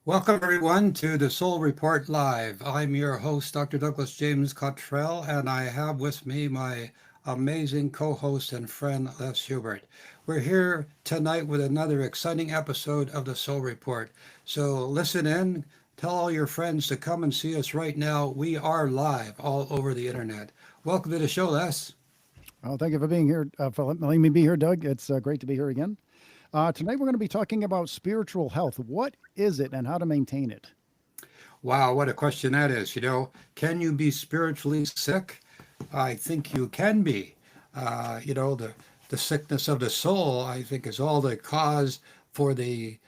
Welcome, everyone, to the Soul Report Live. I'm your host, Dr. Douglas James Cottrell, and I have with me my amazing co host and friend, Les Hubert. We're here tonight with another exciting episode of the Soul Report. So listen in, tell all your friends to come and see us right now. We are live all over the internet. Welcome to the show, Les. Oh, thank you for being here, for letting me be here, Doug. It's great to be here again. Tonight, we're going to be talking about spiritual health. What is it and how to maintain it? Wow, what a question that is. Can you be spiritually sick? I think you can be. The sickness of the soul, I think, is all the cause for the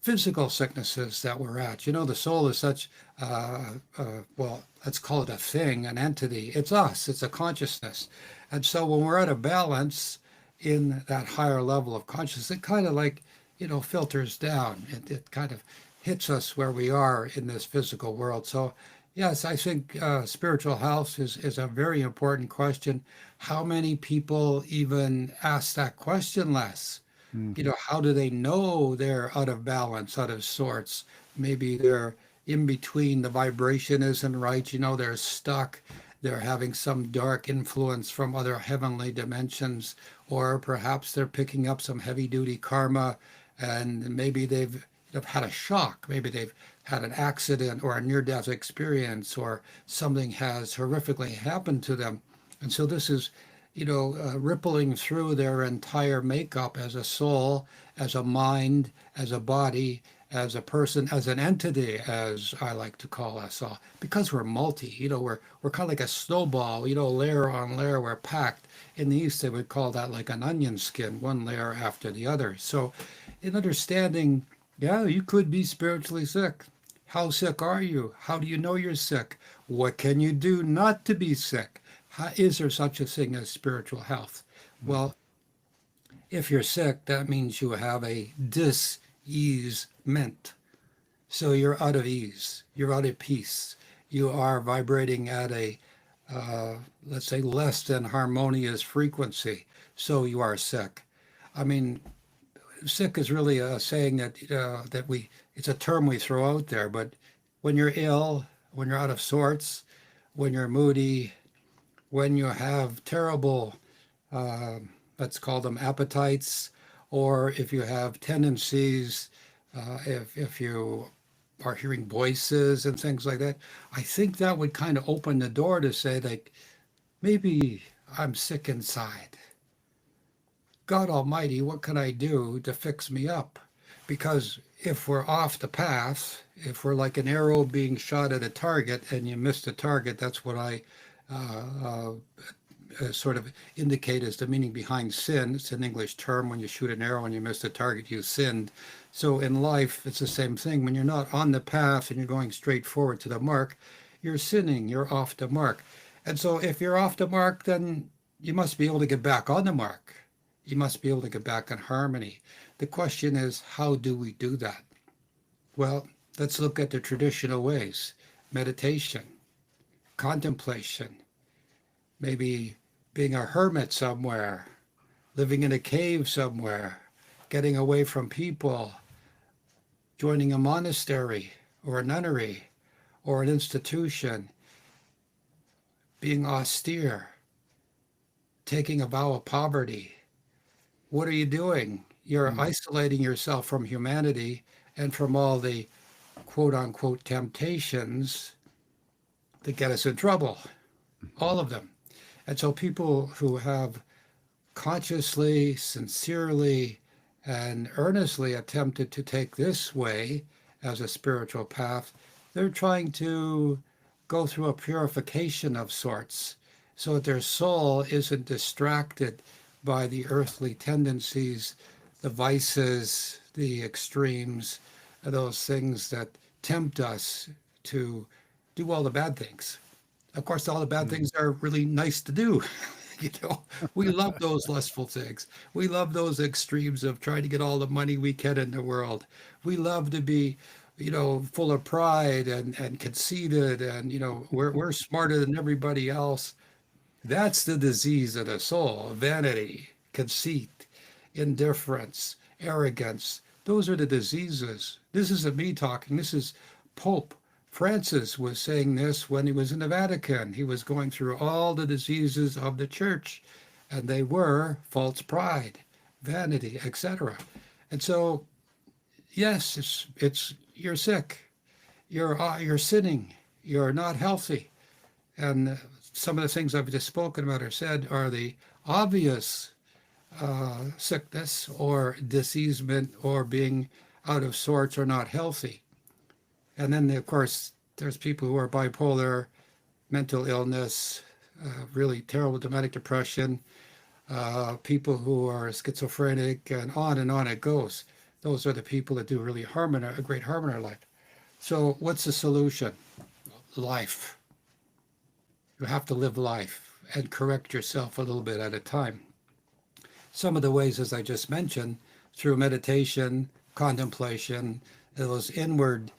physical sicknesses that we're at. The soul is such, well, let's call it a thing, an entity. It's us, it's a consciousness. And so when we're out of balance in that higher level of consciousness, it kind of filters down. It kind of hits us where we are in this physical world. So, yes, I think spiritual health is a very important question. How many people even ask that question, Les? Hmm. How do they know they're out of balance, out of sorts? Maybe they're in between, the vibration isn't right, they're stuck, they're having some dark influence from other heavenly dimensions, or perhaps they're picking up some heavy duty karma, and maybe they've had a shock, maybe they've had an accident or a near death experience, or something has horrifically happened to them. And so this is rippling through their entire makeup as a soul, as a mind, as a body, as a person, as an entity, as I like to call us all, because we're multi. We're kind of like a snowball. Layer on layer. We're packed. In the East, they would call that like an onion skin, one layer after the other. So, in understanding, yeah, you could be spiritually sick. How sick are you? How do you know you're sick? What can you do not to be sick? Is there such a thing as spiritual health? Well, if you're sick, that means you have a dis-ease-ment. So you're out of ease, you're out of peace, you are vibrating at a, let's say, less than harmonious frequency. So you are sick. I mean, sick is really a saying that it's a term we throw out there, but when you're ill, when you're out of sorts, when you're moody, when you have terrible, uh, let's call them appetites, or if you have tendencies, if you are hearing voices and things like that, I think that would kind of open the door to say, like, maybe I'm sick inside. God Almighty, what can I do to fix me up? Because if we're off the path, if we're like an arrow being shot at a target and you miss the target, that's what I uh, uh, sort of indicate as the meaning behind sin. It's an English term. When you shoot an arrow and you miss the target, you sinned. So in life, it's the same thing. When you're not on the path and you're going straight forward to the mark, you're sinning. You're off the mark. And so if you're off the mark, then you must be able to get back on the mark. You must be able to get back in harmony. The question is, how do we do that? Well, let's look at the traditional ways: meditation, contemplation, maybe being a hermit somewhere, living in a cave somewhere, getting away from people, joining a monastery or a nunnery or an institution, being austere, taking a vow of poverty. What are you doing? You're Hmm. isolating yourself from humanity and from all the quote unquote temptations that get us in trouble, all of them. And so people who have consciously, sincerely, and earnestly attempted to take this way as a spiritual path, they're trying to go through a purification of sorts so that their soul isn't distracted by the earthly tendencies, the vices, the extremes, those things that tempt us to do all the bad things. Of course, all the bad Hmm. things are really nice to do. you know, we love those lustful things. We love those extremes of trying to get all the money we can in the world. We love to be, full of pride and conceited, and we're smarter than everybody else. That's the disease of the soul: vanity, conceit, indifference, arrogance, Those are the diseases. This isn't me talking. This is Pope Francis was saying this when he was in the Vatican. He was going through all the diseases of the church, and they were false pride, vanity, etc. And so, yes, it's you're sick, you're sinning, you're not healthy, and some of the things I've just spoken about or said are the obvious sickness or diseasement or being out of sorts or not healthy. And then, of course, there's people who are bipolar, mental illness, really terrible dramatic depression, people who are schizophrenic, and on it goes. Those are the people that do really harm in a great harm in our life. So, what's the solution? Life. You have to live life and correct yourself a little bit at a time. Some of the ways, as I just mentioned, through meditation, contemplation, those inward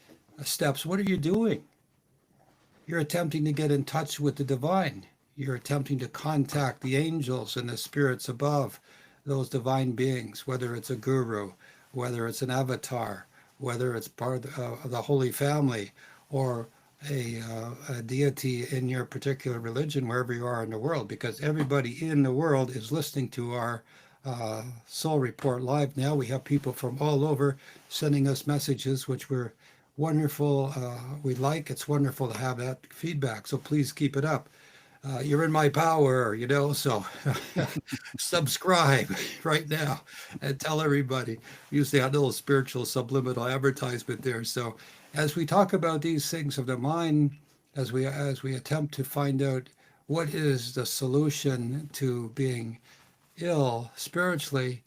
steps. What are you doing? You're attempting to get in touch with the divine. You're attempting to contact the angels and the spirits above, those divine beings, whether it's a guru, whether it's an avatar, whether it's part of the Holy Family, or a deity in your particular religion, wherever you are in the world, because everybody in the world is listening to our Soul Report Live now. We have people from all over sending us messages, which we're wonderful. We like. It's wonderful to have that feedback. So please keep it up. You're in my power, so subscribe right now and tell everybody. Use that little spiritual subliminal advertisement there. So as we talk about these things of the mind, as we attempt to find out what is the solution to being ill spiritually,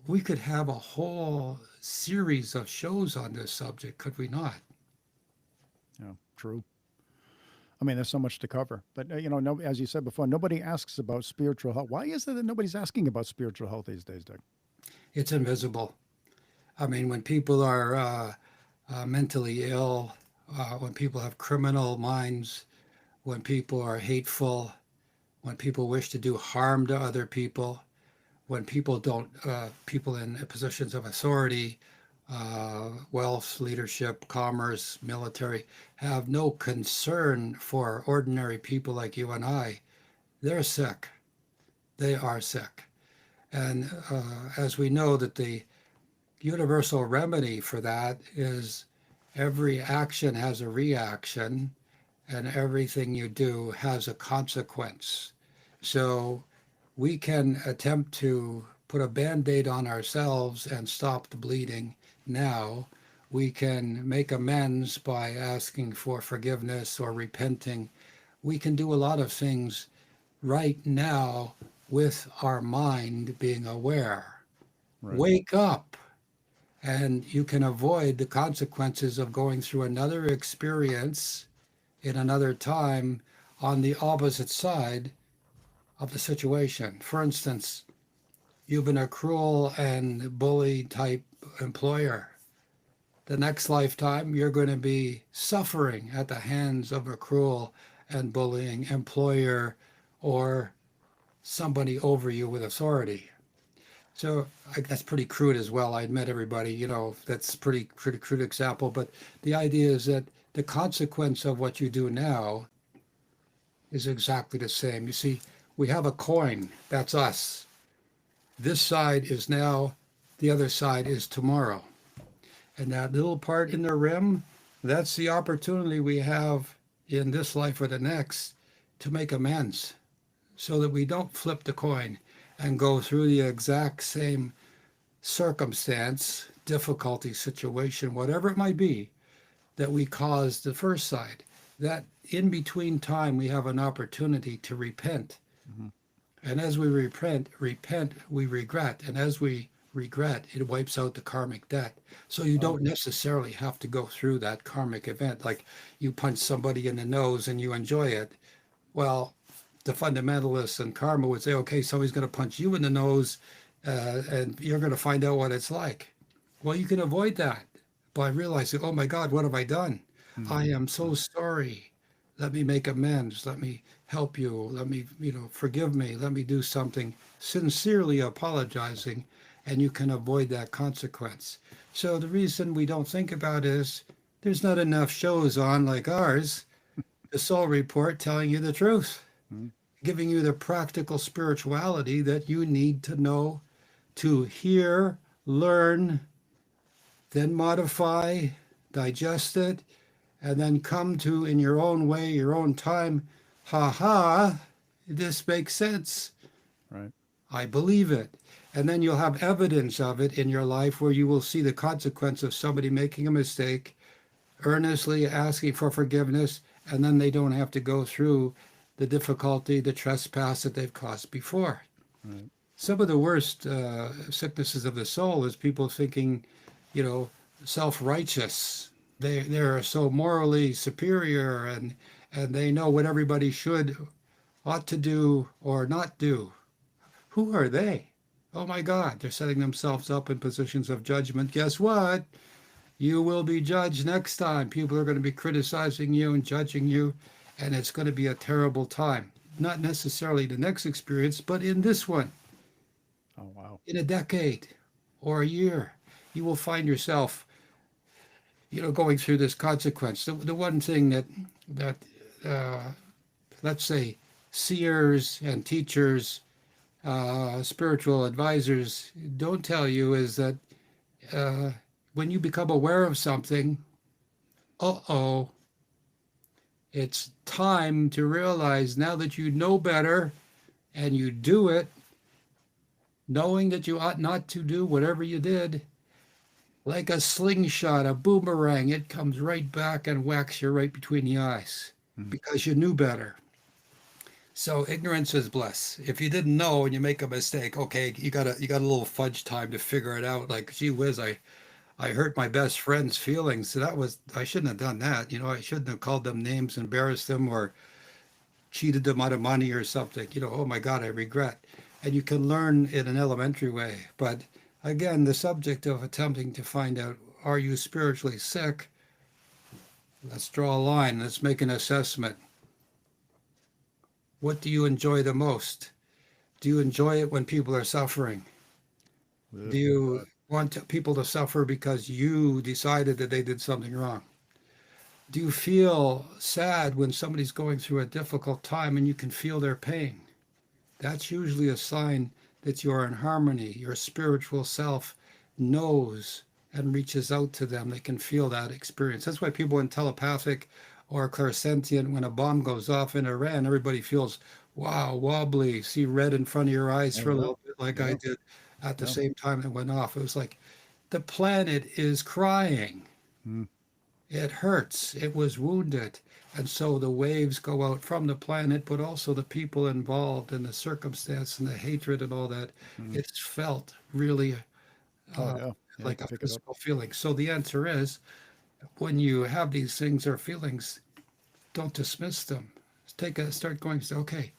we could have a whole series of shows on this subject, could we not? Yeah, true. I mean, there's so much to cover, but no, as you said before, nobody asks about spiritual health. Why is it that nobody's asking about spiritual health these days, Doug? It's invisible. I mean, when people are mentally ill, when people have criminal minds, when people are hateful, when people wish to do harm to other people, when people don't, people in positions of authority, wealth, leadership, commerce, military, have no concern for ordinary people like you and I, they're sick. They are sick. And as we know that the universal remedy for that is every action has a reaction and everything you do has a consequence. So we can attempt to put a band-aid on ourselves and stop the bleeding now. We can make amends by asking for forgiveness or repenting. We can do a lot of things right now with our mind being aware. Right. Wake up, and you can avoid the consequences of going through another experience in another time on the opposite side of the situation. For instance, you've been a cruel and bully type employer. The next lifetime, you're going to be suffering at the hands of a cruel and bullying employer or somebody over you with authority. So that's pretty crude as well. I admit, everybody, that's pretty crude example. But the idea is that the consequence of what you do now is exactly the same. You see, we have a coin. That's us. This side is now, the other side is tomorrow. And that little part in the rim, that's the opportunity we have in this life or the next to make amends so that we don't flip the coin and go through the exact same circumstance, difficulty, situation, whatever it might be, that we caused the first side. That in between time, we have an opportunity to repent. Mm-hmm. And as we repent, we regret. And as we regret, it wipes out the karmic debt. So you don't necessarily have to go through that karmic event. Like you punch somebody in the nose and you enjoy it. Well, the fundamentalists and karma would say, okay, somebody's going to punch you in the nose and you're going to find out what it's like. Well, you can avoid that by realizing, oh my God, what have I done? Mm-hmm. I am so sorry. Let me make amends. Let me help you. Let me, forgive me. Let me do something, sincerely apologizing. and you can avoid that consequence. So the reason we don't think about it is there's not enough shows on like ours, the Soul Report, telling you the truth, Mm. giving you the practical spirituality that you need to know to hear, learn, then modify, digest it, and then come to, in your own way, your own time, ha ha, this makes sense. Right. I believe it. And then you'll have evidence of it in your life where you will see the consequence of somebody making a mistake, earnestly asking for forgiveness, and then they don't have to go through the difficulty, the trespass that they've caused before. Right. Some of the worst sicknesses of the soul is people thinking, self-righteous. They're so morally superior, and they know what everybody ought to do or not do. Who are they? Oh my God, they're setting themselves up in positions of judgment. Guess what? You will be judged next time. People are going to be criticizing you and judging you, and it's going to be a terrible time. Not necessarily the next experience, but in this one, Oh, wow. in a decade or a year, you will find yourself, going through this consequence. The one thing that let's say, seers and teachers, spiritual advisors don't tell you is that when you become aware of something, uh-oh, it's time to realize now that you know better and you do it, knowing that you ought not to do whatever you did, like a slingshot, a boomerang, it comes right back and whacks you right between the eyes because you knew better. So ignorance is bliss. If you didn't know and you make a mistake, okay, you got a little fudge time to figure it out. Like, gee whiz, I hurt my best friend's feelings. So I shouldn't have done that. I shouldn't have called them names, embarrassed them, or cheated them out of money or something. Oh my God, I regret. And you can learn in an elementary way. But again, the subject of attempting to find out, are you spiritually sick? Let's draw a line. Let's make an assessment. What do you enjoy the most? Do you enjoy it when people are suffering? Ugh. Do you want people to suffer because you decided that they did something wrong? Do you feel sad when somebody's going through a difficult time and you can feel their pain? That's usually a sign that you're in harmony. Your spiritual self knows and reaches out to them. They can feel that experience. That's why people in telepathic or clairsentient, when a bomb goes off in Iran, everybody feels, wow, wobbly, see red in front of your eyes for a little bit, like I did at the same time it went off. It was like the planet is crying. Mm. It hurts. It was wounded. And so the waves go out from the planet, but also the people involved and the circumstance and the hatred and all that. It's felt really like a physical feeling. So the answer is, when you have these things or feelings, don't dismiss them. Start going, okay,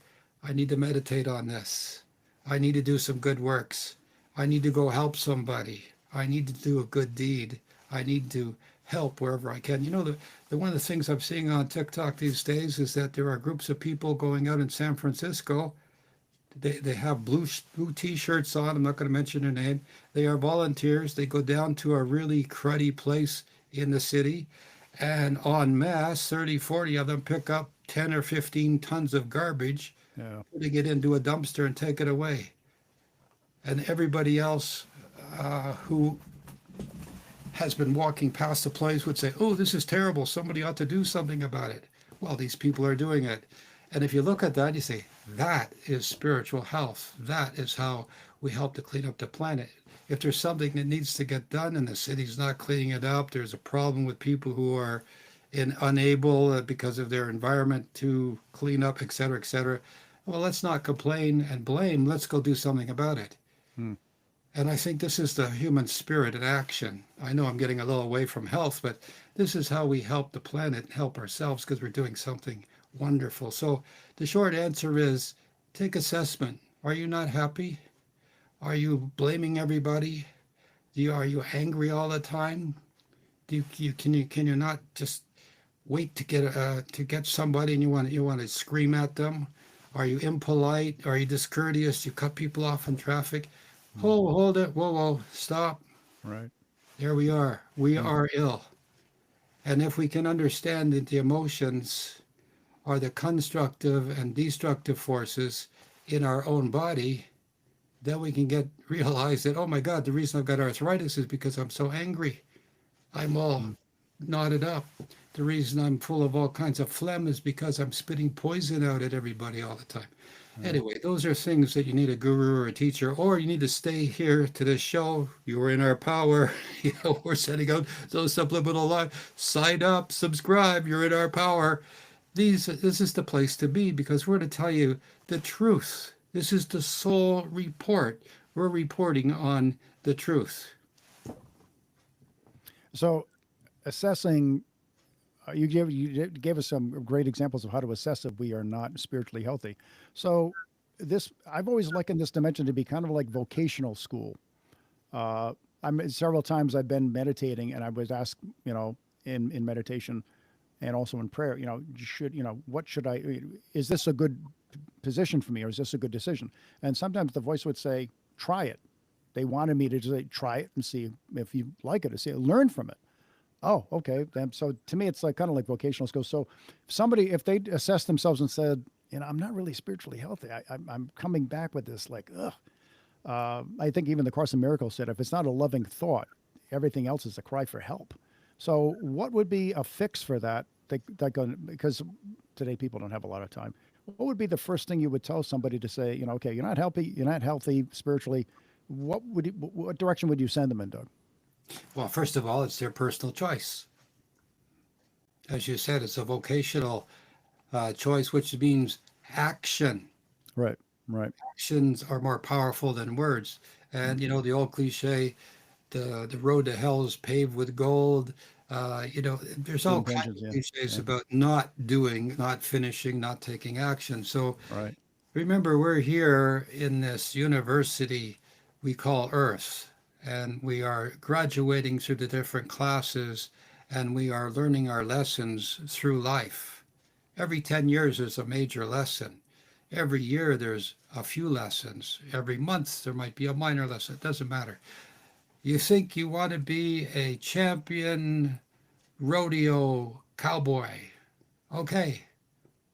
I need to meditate on this. I need to do some good works. I need to go help somebody. I need to do a good deed. I need to help wherever I can. One of the things I'm seeing on TikTok these days is that there are groups of people going out in San Francisco. They have blue T-shirts on. I'm not going to mention their name. They are volunteers. They go down to a really cruddy place in the city, and en masse, 30, 40 of them pick up 10 or 15 tons of garbage, putting it into a dumpster and take it away. And everybody else who has been walking past the place would say, oh, this is terrible. Somebody ought to do something about it. Well, these people are doing it. And if you look at that, you say, that is spiritual health. That is how we help to clean up the planet. If there's something that needs to get done and the city's not cleaning it up, there's a problem with people who are unable because of their environment to clean up, et cetera, et cetera. Well, let's not complain and blame. Let's go do something about it. And I think this is the human spirit in action. I know I'm getting a little away from health, but this is how we help the planet and help ourselves, because we're doing something wonderful. So the short answer is, take assessment. Are you not happy? Are you blaming everybody? Are you angry all the time? Can you not just wait to get somebody and you want to scream at them? Are you impolite? Are you discourteous? You cut people off in traffic? Mm. Oh, hold it. Whoa, whoa, stop. Right. There we are. We Mm. are ill. And if we can understand that the emotions are the constructive and destructive forces in our own body, then we can realize that, oh my God, the reason I've got arthritis is because I'm so angry. I'm all Mm. knotted up. The reason I'm full of all kinds of phlegm is because I'm spitting poison out at everybody all the time. Right. Anyway, those are things that you need a guru or a teacher, or you need to stay here to this show. You are in our power. We're sending out those subliminal lines. Sign up, subscribe. You're in our power. This is the place to be because we're going to tell you the truth. This is the soul report. We're reporting on the truth. So assessing, you gave us some great examples of how to assess if we are not spiritually healthy. So this, I've always likened this dimension to be kind of like vocational school. Uh, several times I've been meditating, and I was asked, in meditation, and also in prayer, what should I? Is this a good position for me, or is this a good decision? And sometimes the voice would say, "Try it." They wanted me to just say, "Try it and see if you like it, or see, learn from it." Oh, okay. Then, so to me, it's like kind of like vocational skills. So, if they assessed themselves and said, I'm not really spiritually healthy. I'm coming back with this like, ugh. I think even the Course in Miracles said, if it's not a loving thought, everything else is a cry for help. So, what would be a fix for that? Because today people don't have a lot of time. What would be the first thing you would tell somebody to say? Okay, you're not healthy spiritually. What direction would you send them in, Doug? Well, first of all, it's their personal choice. As you said, it's a vocational choice, which means action. Right, right. Actions are more powerful than words. And the old cliche, the road to hell is paved with gold. There's Good all kinds intentions, of yeah, cliches yeah. about not doing, not finishing, not taking action. So Right. remember, we're here in this university we call Earth, and we are graduating through the different classes, and we are learning our lessons through life. Every 10 years, there's a major lesson. Every year, there's a few lessons. Every month, there might be a minor lesson. It doesn't matter. You think you want to be a champion rodeo cowboy. Okay,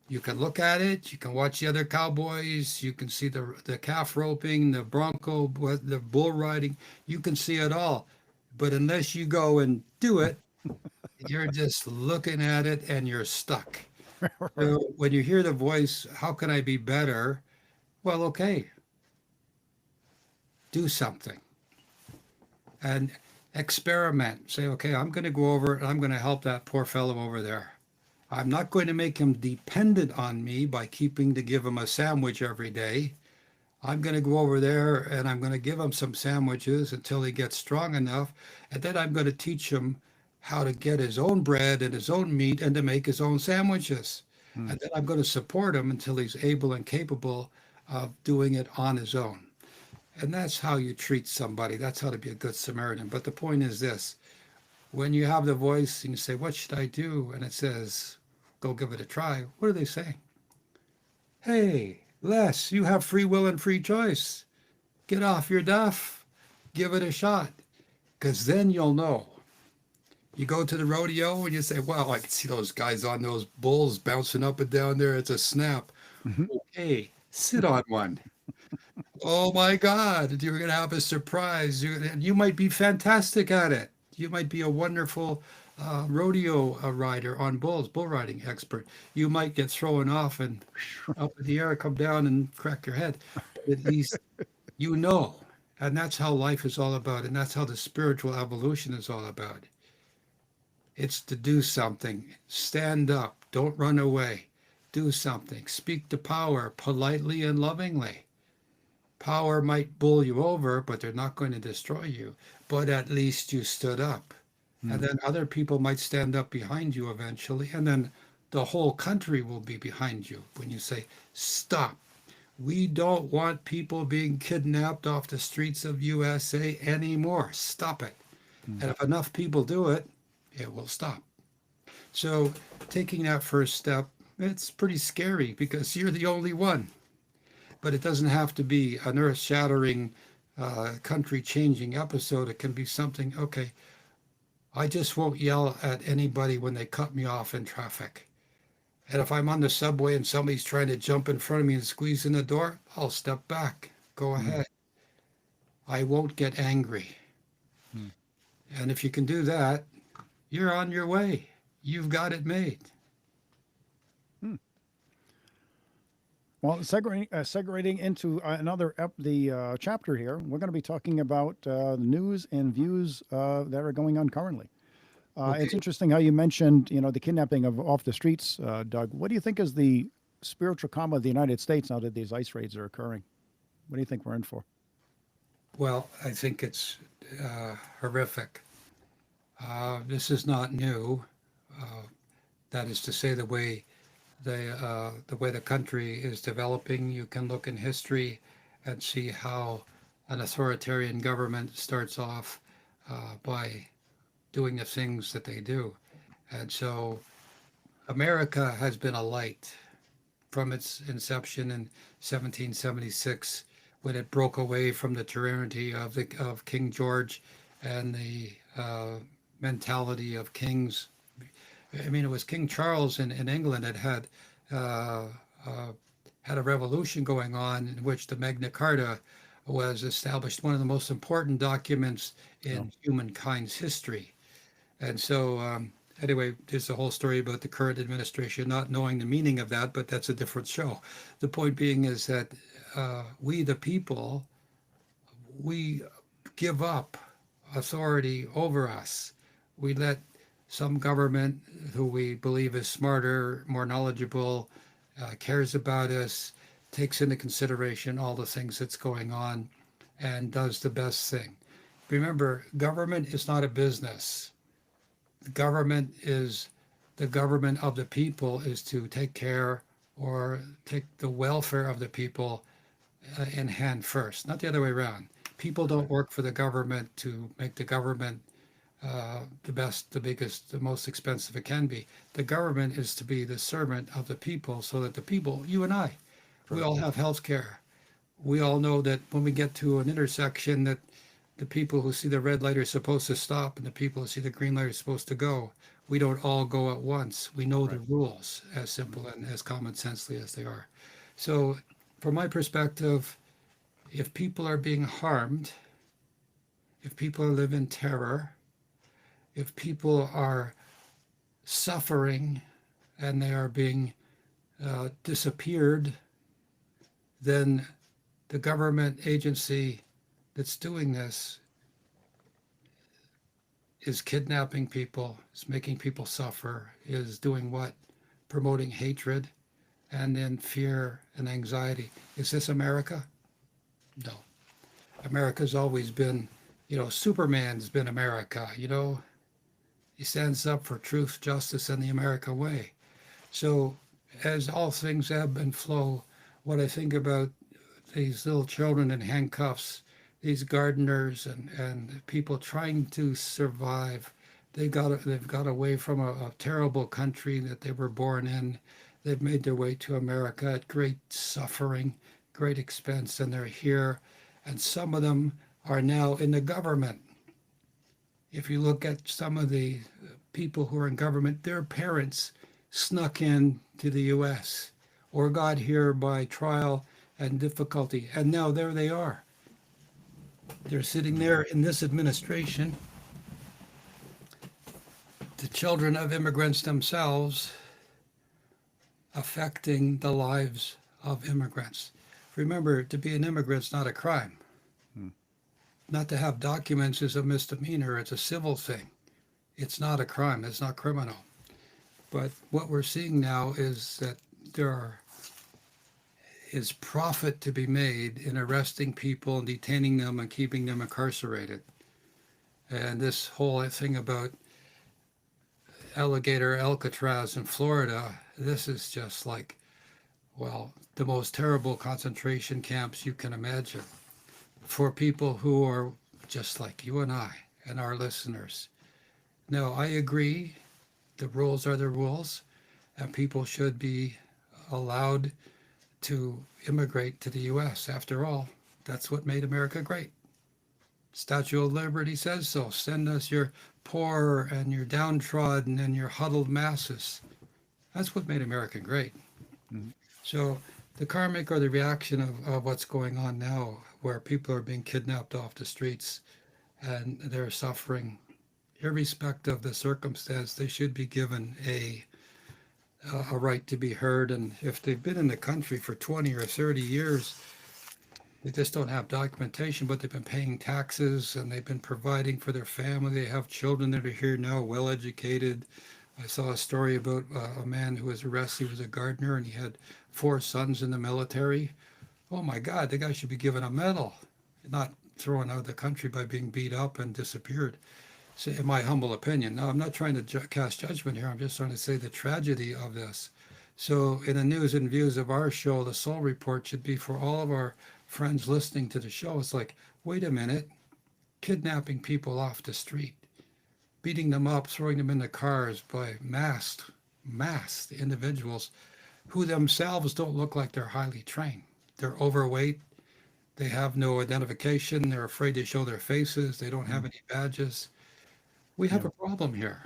you can look at it. You can watch the other cowboys. You can see the calf roping, the bronco, the bull riding. You can see it all. But unless you go and do it, you're just looking at it and you're stuck. Right. So when you hear the voice, how can I be better? Well, okay, do something and experiment. Say, okay, I'm going to go over and I'm going to help that poor fellow over there. I'm not going to make him dependent on me by keeping to give him a sandwich every day. I'm going to go over there and I'm going to give him some sandwiches until he gets strong enough. And then I'm going to teach him how to get his own bread and his own meat and to make his own sandwiches. Mm. And then I'm going to support him until he's able and capable of doing it on his own. And that's how you treat somebody. That's how to be a good Samaritan. But the point is this: when you have the voice and you say, what should I do? And it says, go give it a try. What are they saying? Hey, Les, you have free will and free choice. Get off your duff. Give it a shot. Because then you'll know. You go to the rodeo and you say, wow, I can see those guys on those bulls bouncing up and down there. It's a snap. Mhm. Okay, sit on one. Oh my God, you're going to have a surprise. You might be fantastic at it. You might be a wonderful rodeo rider on bulls, bull riding expert. You might get thrown off and up in the air, come down and crack your head. But at least you know. And that's how life is all about. And that's how the spiritual evolution is all about. It's to do something. Stand up. Don't run away. Do something. Speak to power politely and lovingly. Power might bull you over, but they're not going to destroy you. But at least you stood up. And Mm. then other people might stand up behind you eventually. And then the whole country will be behind you when you say, stop. We don't want people being kidnapped off the streets of USA anymore. Stop it. Mm. And if enough people do it, it will stop. So taking that first step, it's pretty scary because you're the only one. But it doesn't have to be an earth shattering country changing episode. It can be something, okay, I just won't yell at anybody when they cut me off in traffic. And if I'm on the subway and somebody's trying to jump in front of me and squeeze in the door, I'll step back. Go Mm, ahead. I won't get angry. mm, And if you can do that, you're on your way. You've got it made. mm. Well, segregating into the chapter here, we're going to be talking about the news and views that are going on currently. It's Okay. interesting how you mentioned, the kidnapping of off the streets, Doug. What do you think is the spiritual karma of the United States now that these ICE raids are occurring? What do you think we're in for? Well, I think it's horrific. This is not new. Uh, that is to say, the way the country is developing, you can look in history and see how an authoritarian government starts off by doing the things that they do. And so America has been a light from its inception in 1776 when it broke away from the tyranny of King George and the mentality of kings. I mean, it was King Charles in England that uh, uh, had a revolution going on in which the Magna Carta was established, one of the most important documents No. in humankind's history. And so, anyway, there's a whole story about the current administration not knowing the meaning of that, but that's a different show. The point being is that we, the people, we give up authority over us. We let some government who we believe is smarter, more knowledgeable, cares about us, takes into consideration all the things that's going on, and does the best thing. Remember, government is not a business. Government is the government of the people is to take care or take the welfare of the people in hand first, not the other way around. People don't Right. work for the government to make the government the best, the biggest, the most expensive it can be. The government is to be the servant of the people so that the people, you and I, we all Correct. have health care. We all know that when we get to an intersection that the people who see the red light are supposed to stop and the people who see the green light are supposed to go. We don't all go at once. We know the Right. rules as Mm, simple and as common sensely as they are. So, from my perspective, if people are being harmed, if people live in terror, if people are suffering and they are being disappeared, then the government agency that's doing this is kidnapping people, is making people suffer, is doing what? Promoting hatred and then fear and anxiety. Is this America? No. America's always been, Superman's been America, He stands up for truth, justice, and the America way. So, as all things ebb and flow, what I think about these little children in handcuffs, these gardeners and people trying to survive. They've got away from a terrible country that they were born in. They've made their way to America at great suffering, great expense, and they're here. And some of them are now in the government. If you look at some of the people who are in government, their parents snuck in to the U.S. or got here by trial and difficulty. And now there they are. They're sitting mm, there in this administration, the children of immigrants themselves, affecting the lives of immigrants. Remember, to be an immigrant is not a crime. mm. Not to have documents is a misdemeanor, it's a civil thing. It's not a crime, it's not criminal. But what we're seeing now is that there is profit to be made in arresting people and detaining them and keeping them incarcerated. And this whole thing about alligator Alcatraz in Florida, this is just like, well, the most terrible concentration camps you can imagine for people who are just like you and I and our listeners. Now, I agree, the rules are the rules, and people should be allowed to immigrate to the U.S. After all, that's what made America great. Statue of Liberty says so. Send us your poor and your downtrodden and your huddled masses. That's what made America great. Mhm. So the karmic or the reaction of what's going on now, where people are being kidnapped off the streets and they're suffering, irrespective of the circumstance, they should be given a right to be heard. And if they've been in the country for 20 or 30 years, they just don't have documentation, but they've been paying taxes and they've been providing for their family. They have children that are here now, well educated. I saw a story about a man who was arrested. He was a gardener and he had 4 sons in the military. Oh my God, the guy should be given a medal, not thrown out of the country by being beat up and disappeared. So, in my humble opinion. Now, I'm not trying to cast judgment here. I'm just trying to say the tragedy of this. So, in the news and views of our show, the Soul Report should be for all of our friends listening to the show. It's like, wait a minute, kidnapping people off the street, beating them up, throwing them in the cars by masked individuals who themselves don't look like they're highly trained. They're overweight. They have no identification. They're afraid to show their faces. They don't have Mhm. any badges. We have Yeah. a problem here.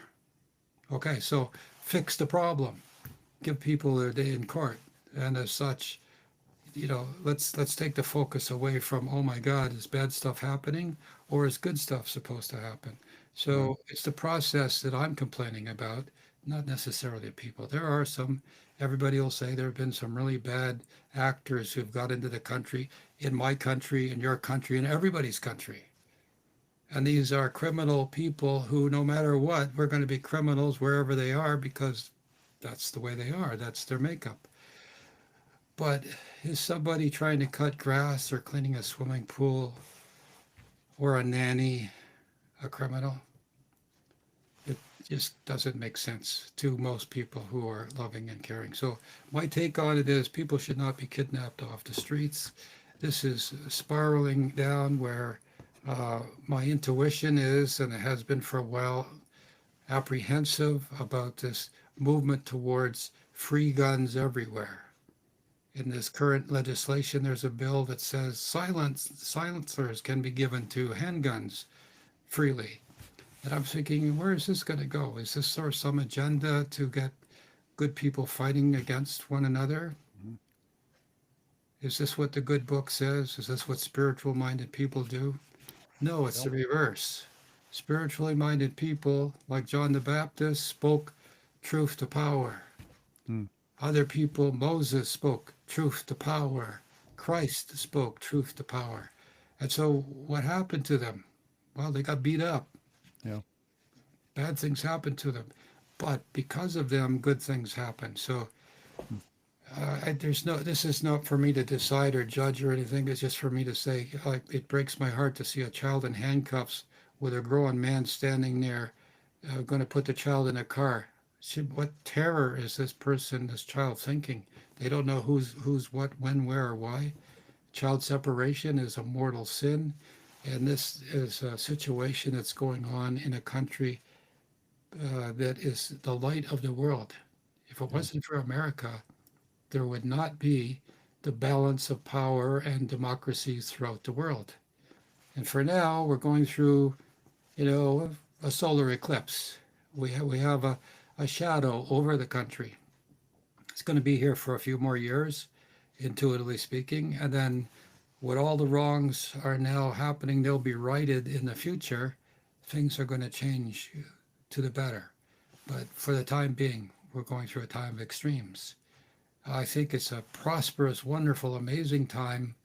Okay, so fix the problem. Give people their day in court. And as such, let's take the focus away from, oh my God, is bad stuff happening or is good stuff supposed to happen? Right. So it's the process that I'm complaining about, not necessarily people. There are some, everybody will say there have been some really bad actors who've got into the country, in my country, in your country, in everybody's country. And these are criminal people who, no matter what, we're going to be criminals wherever they are because that's the way they are. That's their makeup. But is somebody trying to cut grass or cleaning a swimming pool or a nanny a criminal? It just doesn't make sense to most people who are loving and caring. So my take on it is people should not be kidnapped off the streets. This is spiraling down where my intuition is, and it has been for a while, apprehensive about this movement towards free guns everywhere. In this current legislation, there's a bill that says silencers can be given to handguns freely. And I'm thinking, where is this going to go? Is this sort of some agenda to get good people fighting against one another? Mhm. Is this what the good book says? Is this what spiritual minded people do? No, it's the Well, reverse. Spiritually minded people, like John the Baptist, spoke truth to power. mm, Other people, Moses spoke truth to power. Christ spoke truth to power. And so what happened to them? Well, they got beat up. yeah. Bad things happened to them. But because of them, good things happen. So Mm. this is not for me to decide or judge or anything. It's just for me to say, like, it breaks my heart to see a child in handcuffs with a grown man standing there, going to put the child in a car. What terror is this child thinking? They don't know who's what, when, where, or why. Child separation is a mortal sin, and this is a situation that's going on in a country that is the light of the world. If it Yeah. wasn't for America, there would not be the balance of power and democracies throughout the world. And for now, we're going through, a solar eclipse. We have a shadow over the country. It's going to be here for a few more years, intuitively speaking. And then what all the wrongs are now happening, they'll be righted in the future. Things are going to change to the better. But for the time being, we're going through a time of extremes. I think it's a prosperous, wonderful, amazing time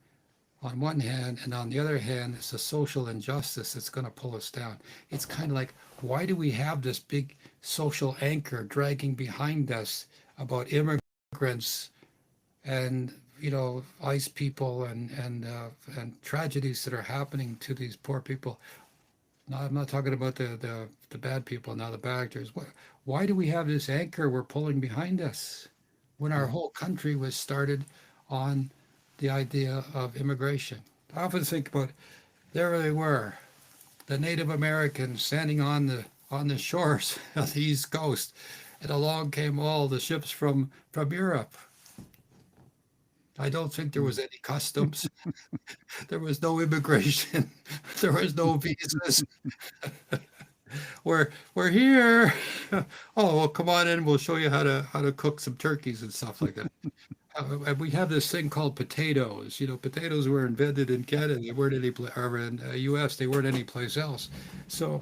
on one hand, and on the other hand, it's a social injustice that's going to pull us down. It's kind of like, why do we have this big social anchor dragging behind us about immigrants and ICE people and tragedies that are happening to these poor people? No, I'm not talking about the bad people now, the bad actors. Why do we have this anchor we're pulling behind us when our Yeah. whole country was started on the idea of immigration? I often think about, there they were, the Native Americans standing on the shores of the East Coast, and along came all the ships from Europe. I don't think there Mm. was any customs. There was no immigration. There was no visas. We're here. Oh, well, come on in. We'll show you how to cook some turkeys and stuff like that. And we have this thing called potatoes. You know, potatoes were invented in Canada. They weren't any or in U.S. They weren't any place else. So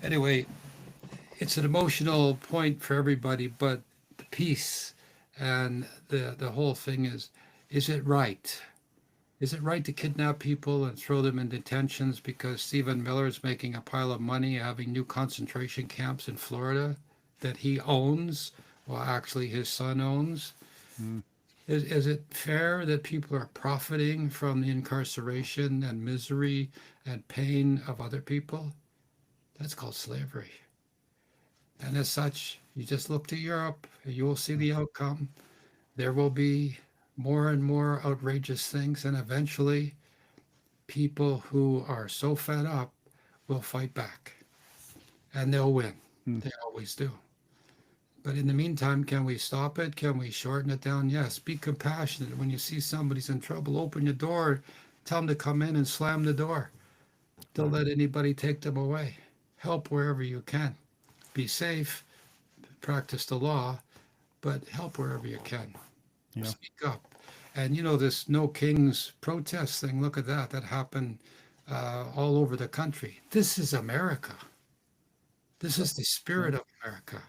anyway, it's an emotional point for everybody, but the peace and the whole thing is it right? Is it right to kidnap people and throw them in detentions because Stephen Miller is making a pile of money having new concentration camps in Florida that he owns, well, actually his son owns? Mm. Is it fair that people are profiting from the incarceration and misery and pain of other people? That's called slavery. And as such, you just look to Europe, and you will see the outcome. There will be more and more outrageous things, and eventually, people who are so fed up will fight back and they'll win. Mm. They always do. But in the meantime, can we stop it? Can we shorten it down? Yes. Be compassionate. When you see somebody's in trouble, open your door, tell them to come in and slam the door. Don't Right. let anybody take them away. Help wherever you can. Be safe, practice the law, but help wherever you can. Yeah. Speak up. And you know, this No Kings protest thing, look at that. That happened all over the country. This is America. This is the Yeah. spirit of America.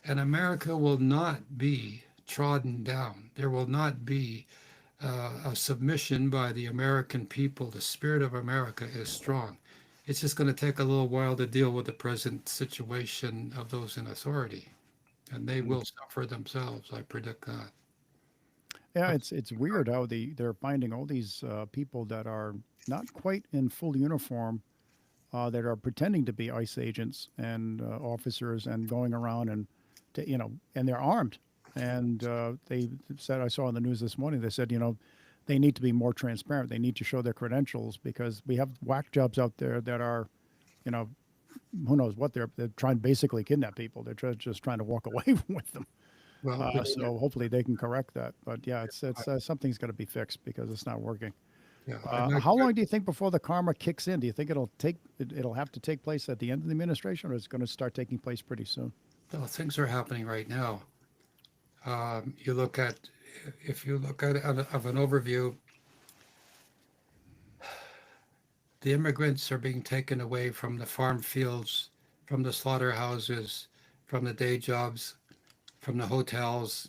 And America will not be trodden down. There will not be a submission by the American people. The spirit of America is strong. It's just going to take a little while to deal with the present situation of those in authority. And they Mm. will suffer themselves. I predict that. Yeah, it's weird how they're finding all these people that are not quite in full uniform, that are pretending to be ICE agents and officers and going around and, and they're armed. And they said, I saw in the news this morning, they said, they need to be more transparent. They need to show their credentials because we have whack jobs out there that are, you know, who knows what they're trying to basically kidnap people. They're just trying to walk away with them. Well, we don't know. So hopefully they can correct that. But yeah, it's something's got to be fixed because it's not working. Yeah, I'm not. How long do you think before the karma kicks in? Do you think it'll have to take place at the end of the administration, or is it going to start taking place pretty soon? Well, things are happening right now. You look at, if you look at it of an overview, the immigrants are being taken away from the farm fields, from the slaughterhouses, from the day jobs, from the hotels,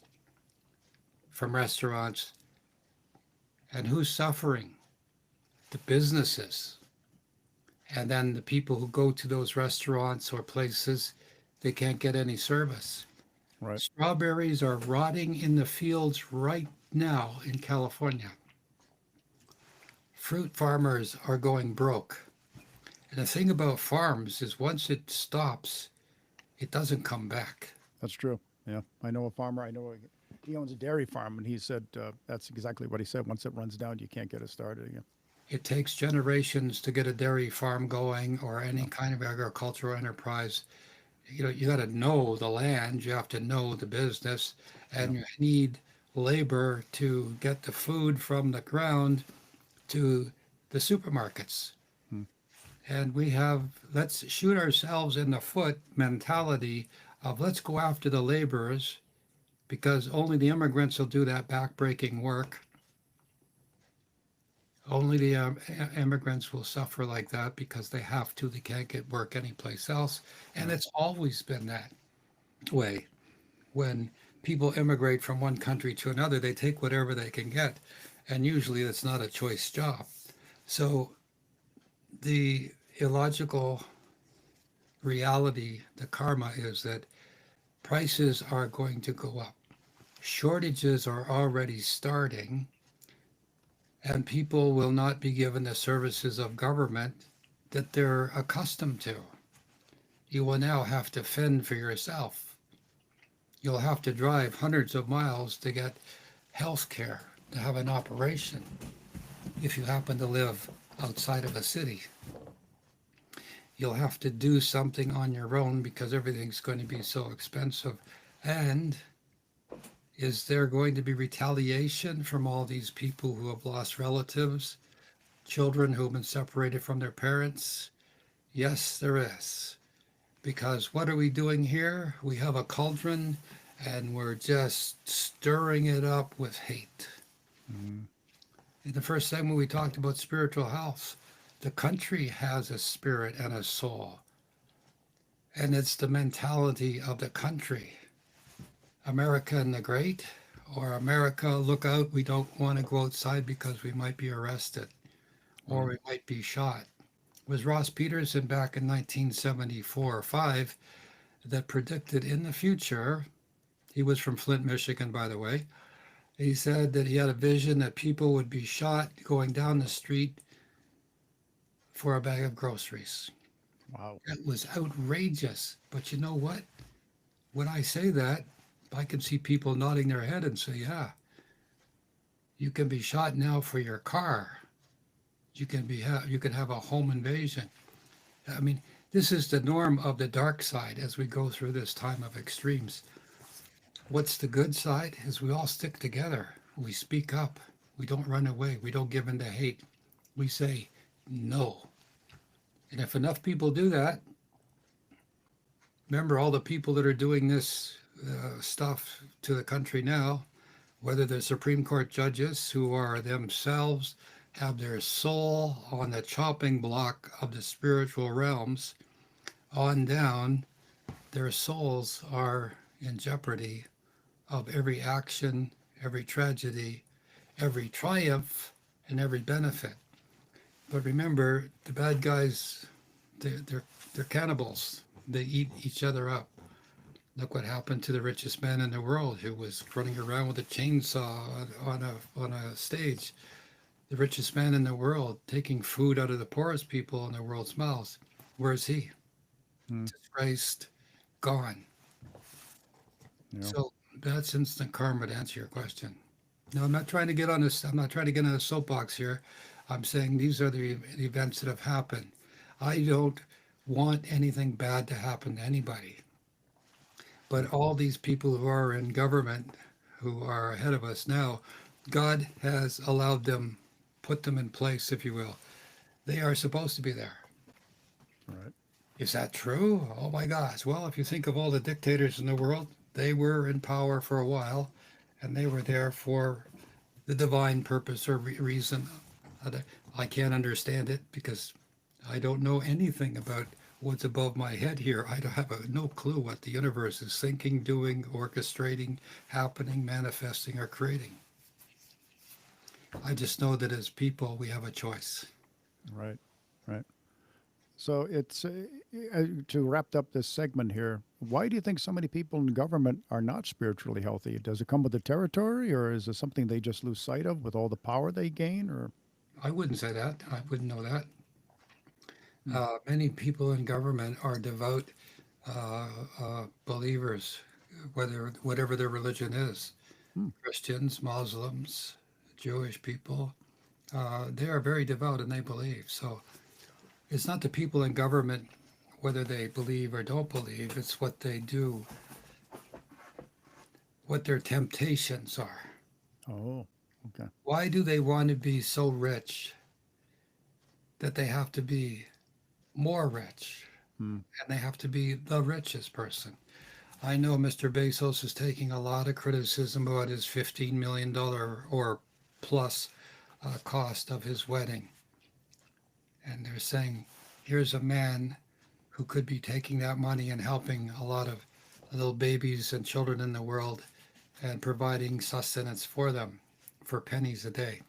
from restaurants. And who's suffering? The businesses. And then the people who go to those restaurants or places, they can't get any service. Right. Strawberries are rotting in the fields right now in California. Fruit farmers are going broke. And the thing about farms is once it stops, it doesn't come back. That's true. Yeah, I know a farmer. He owns a dairy farm, and he said that's exactly what he said. Once it runs down, you can't get it started again. It takes generations to get a dairy farm going or any Yeah. kind of agricultural enterprise. You know, you got to know the land, you have to know the business, Yeah. and you need labor to get the food from the ground to the supermarkets. Hmm. And we have let's shoot ourselves in the foot mentality of let's go after the laborers because only the immigrants will do that backbreaking work. Only the immigrants will suffer like that because they have to. They can't get work anyplace else. And Yeah. it's always been that way. When people immigrate from one country to another, they take whatever they can get. And usually it's not a choice job. So the illogical reality, the karma is that prices are going to go up. Shortages are already starting, and people will not be given the services of government that they're accustomed to. You will now have to fend for yourself. You'll have to drive hundreds of miles to get health care, to have an operation, if you happen to live outside of a city. You'll have to do something on your own because everything's going to be so expensive. And Is there going to be retaliation from all these people who have lost relatives, children who have been separated from their parents? Yes, there is. Because what are we doing here? We have a cauldron and we're just stirring it up with hate. Mm, In the first segment, we talked about spiritual health. The country has a spirit and a soul, and it's the mentality of the country. America and the Great, or America, look out, we don't want to go outside because we might be arrested or right. we might be shot. It was Ross Peterson back in 1974 or 5 that predicted in the future, he was from Flint, Michigan, by the way. He said that he had a vision that people would be shot going down the street for a bag of groceries. Wow. That was outrageous. But you know what? When I say that, I can see people nodding their head and say, yeah, you can be shot now for your car. You can have a home invasion. I mean, this is the norm of the dark side as we go through this time of extremes. What's the good side is we all stick together. We speak up. We don't run away. We don't give in to hate. We say no. And if enough people do that, remember all the people that are doing this stuff to the country now, whether they're Supreme Court judges who are themselves have their soul on the chopping block of the spiritual realms on down, their souls are in jeopardy of every action, every tragedy, every triumph, and every benefit. But remember, the bad guys, they're cannibals. They eat each other up. Look what happened to the richest man in the world who was running around with a chainsaw on a stage. The richest man in the world taking food out of the poorest people in the world's mouths. Where's he? Mm, Disgraced, gone. yeah. So that's instant karma to answer your question. No, I'm not trying to get on this. I'm not trying to get on a soapbox here. I'm saying these are the events that have happened. I don't want anything bad to happen to anybody. But all these people who are in government, who are ahead of us now, God has allowed them, put them in place, if you will. They are supposed to be there. Right. Is that true? Oh my gosh. Well, if you think of all the dictators in the world, they were in power for a while and they were there for the divine purpose or reason. I can't understand it because I don't know anything about what's above my head here. I don't have no clue what the universe is thinking, doing, orchestrating, happening, manifesting, or creating. I just know that as people, we have a choice. Right. Right. So it's to wrap up this segment here. Why do you think so many people in government are not spiritually healthy? Does it come with the territory, or is it something they just lose sight of with all the power they gain? Or I wouldn't say that. I wouldn't know that. hmm, Many people in government are devout believers, whatever their religion is. hmm, Christians, Muslims, Jewish people, they are very devout and they believe. So it's not the people in government, whether they believe or don't believe, it's what they do, what their temptations are. oh, okay, Why do they want to be so rich that they have to be more rich hmm, and they have to be the richest person? I know Mr. Bezos is taking a lot of criticism about his $15 million or plus cost of his wedding. And they're saying, here's a man who could be taking that money and helping a lot of little babies and children in the world and providing sustenance for them for pennies a day.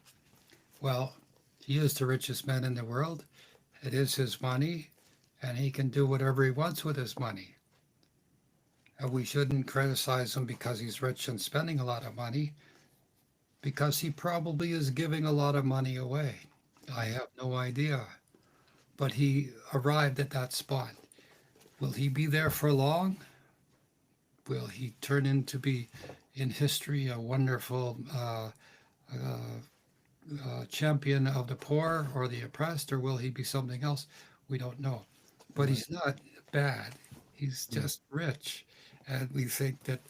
Well, he is the richest man in the world. It is his money, and he can do whatever he wants with his money. And we shouldn't criticize him because he's rich and spending a lot of money, because he probably is giving a lot of money away. I have no idea. But he arrived at that spot. Will he be there for long? Will he turn into be in history a wonderful champion of the poor or the oppressed, or will he be something else? We don't know. But right, he's not bad. He's hmm, just rich. And we think that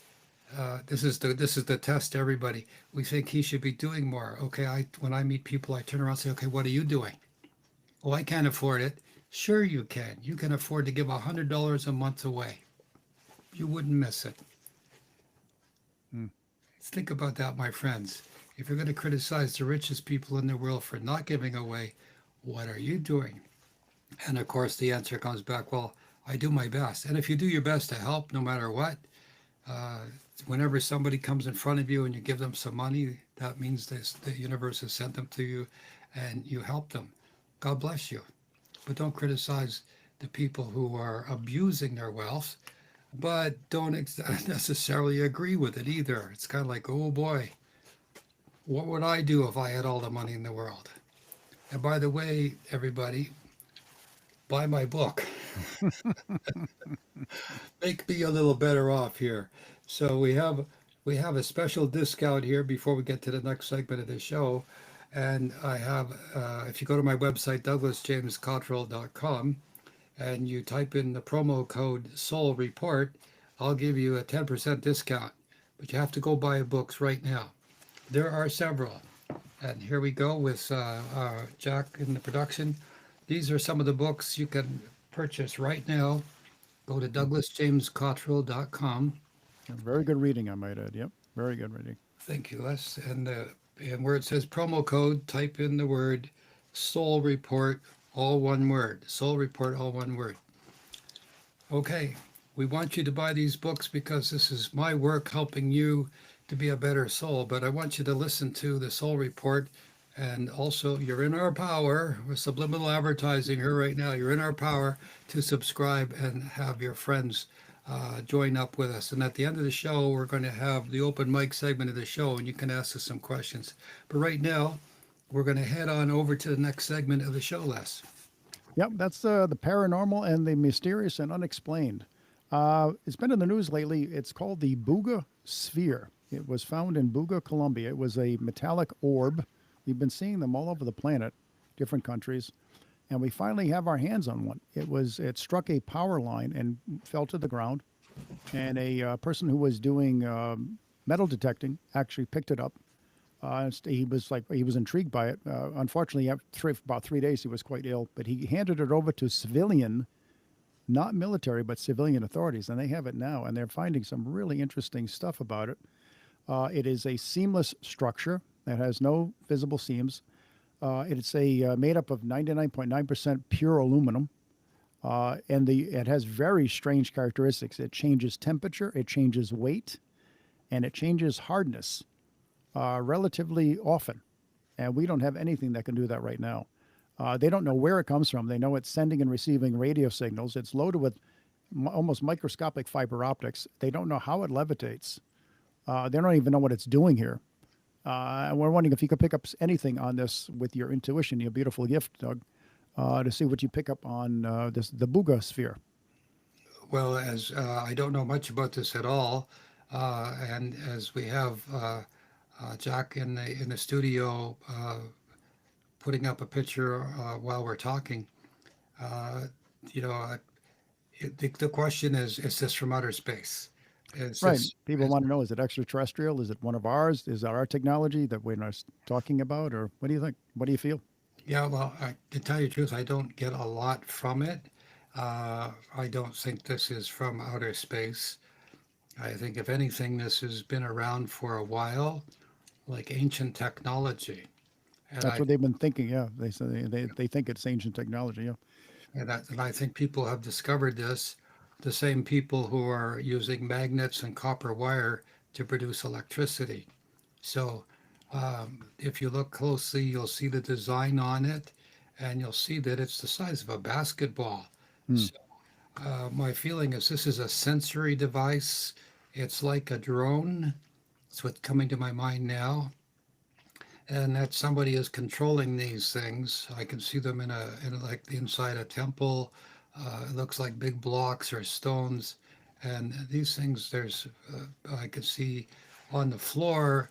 This is the test, everybody. We think he should be doing more. Okay, when I meet people, I turn around and say, okay, what are you doing? Oh, I can't afford it. Sure, you can. You can afford to give $100 a month away. You wouldn't miss it. Hmm. Think about that, my friends. If you're going to criticize the richest people in the world for not giving away, what are you doing? And of course, the answer comes back, well, I do my best. And if you do your best to help, no matter what, uh, whenever somebody comes in front of you and you give them some money, that means the universe has sent them to you and you help them. God bless you. But don't criticize the people who are abusing their wealth, but don't necessarily agree with it either. It's kind of like, oh boy, what would I do if I had all the money in the world? And by the way, everybody, buy my book. Make me a little better off here. So we have a special discount here before we get to the next segment of the show. And I have, if you go to my website, douglasjamescottrell.com, and you type in the promo code Soul Report, I'll give you a 10% discount. But you have to go buy books right now. There are several. And here we go with Jack in the production. These are some of the books you can purchase right now. Go to douglasjamescottrell.com. Very good reading, I might add. Yep, very good reading. Thank you, Les. And where it says promo code, type in the word Soul Report, all one word. Soul Report, all one word. Okay, we want you to buy these books because this is my work helping you to be a better soul. But I want you to listen to the Soul Report. And also, you're in our power. We're subliminal advertising here right now. You're in our power to subscribe and have your friends join up with us. And at the end of the show, we're going to have the open mic segment of the show, and you can ask us some questions. But right now, we're going to head on over to the next segment of the show, Les. Yep, that's the paranormal and the mysterious and unexplained. It's been in the news lately. It's called the Buga Sphere. It was found in Buga, Colombia. It was a metallic orb. We've been seeing them all over the planet, different countries, and we finally have our hands on one. It struck a power line and fell to the ground, and a person who was doing metal detecting actually picked it up. He was intrigued by it. Unfortunately, after about 3 days, he was quite ill, but he handed it over to civilian, not military, but civilian authorities, and they have it now, and they're finding some really interesting stuff about it. It is a seamless structure that has no visible seams. It's made up of 99.9% pure aluminum, and it has very strange characteristics. It changes temperature, it changes weight, and it changes hardness relatively often. And we don't have anything that can do that right now. They don't know where it comes from. They know it's sending and receiving radio signals. It's loaded with almost microscopic fiber optics. They don't know how it levitates. They don't even know what it's doing here. And we're wondering if you could pick up anything on this with your intuition, your beautiful gift, Doug, to see what you pick up on the Buga sphere. Well, as I don't know much about this at all, and as we have Jack in the studio putting up a picture while we're talking, uh, you know, the question is this from outer space? Is Right. this People is, want to know, is it extraterrestrial? Is it one of ours? Is it our technology that we're not talking about? Or what do you think? What do you feel? yeah, well, to tell you the truth, I don't get a lot from it. I don't think this is from outer space. I think, if anything, this has been around for a while, like ancient technology. And That's I what they've been thinking. Yeah. They say they think it's ancient technology. Yeah. and I think people have discovered this, the same people who are using magnets and copper wire to produce electricity. So, if you look closely, you'll see the design on it, and you'll see that it's the size of a basketball. Hmm. So, my feeling is this is a sensory device. It's like a drone. That's what's coming to my mind now. And that somebody is controlling these things. I can see them in like inside a temple. It looks like big blocks or stones, and these things I could see on the floor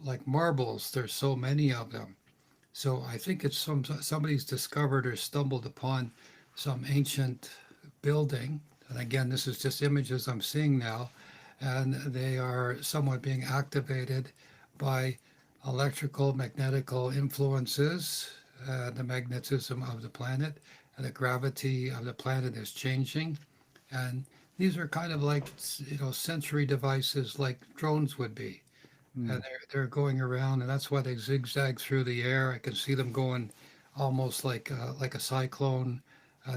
like marbles. There's so many of them. So I think it's somebody's discovered or stumbled upon some ancient building. And again, this is just images I'm seeing now, and they are somewhat being activated by electrical, magnetical influences, the magnetism of the planet, and the gravity of the planet is changing. And these are kind of like, sensory devices like drones would be. And Mm. they're going around, and that's why they zigzag through the air. I can see them going almost like a cyclone.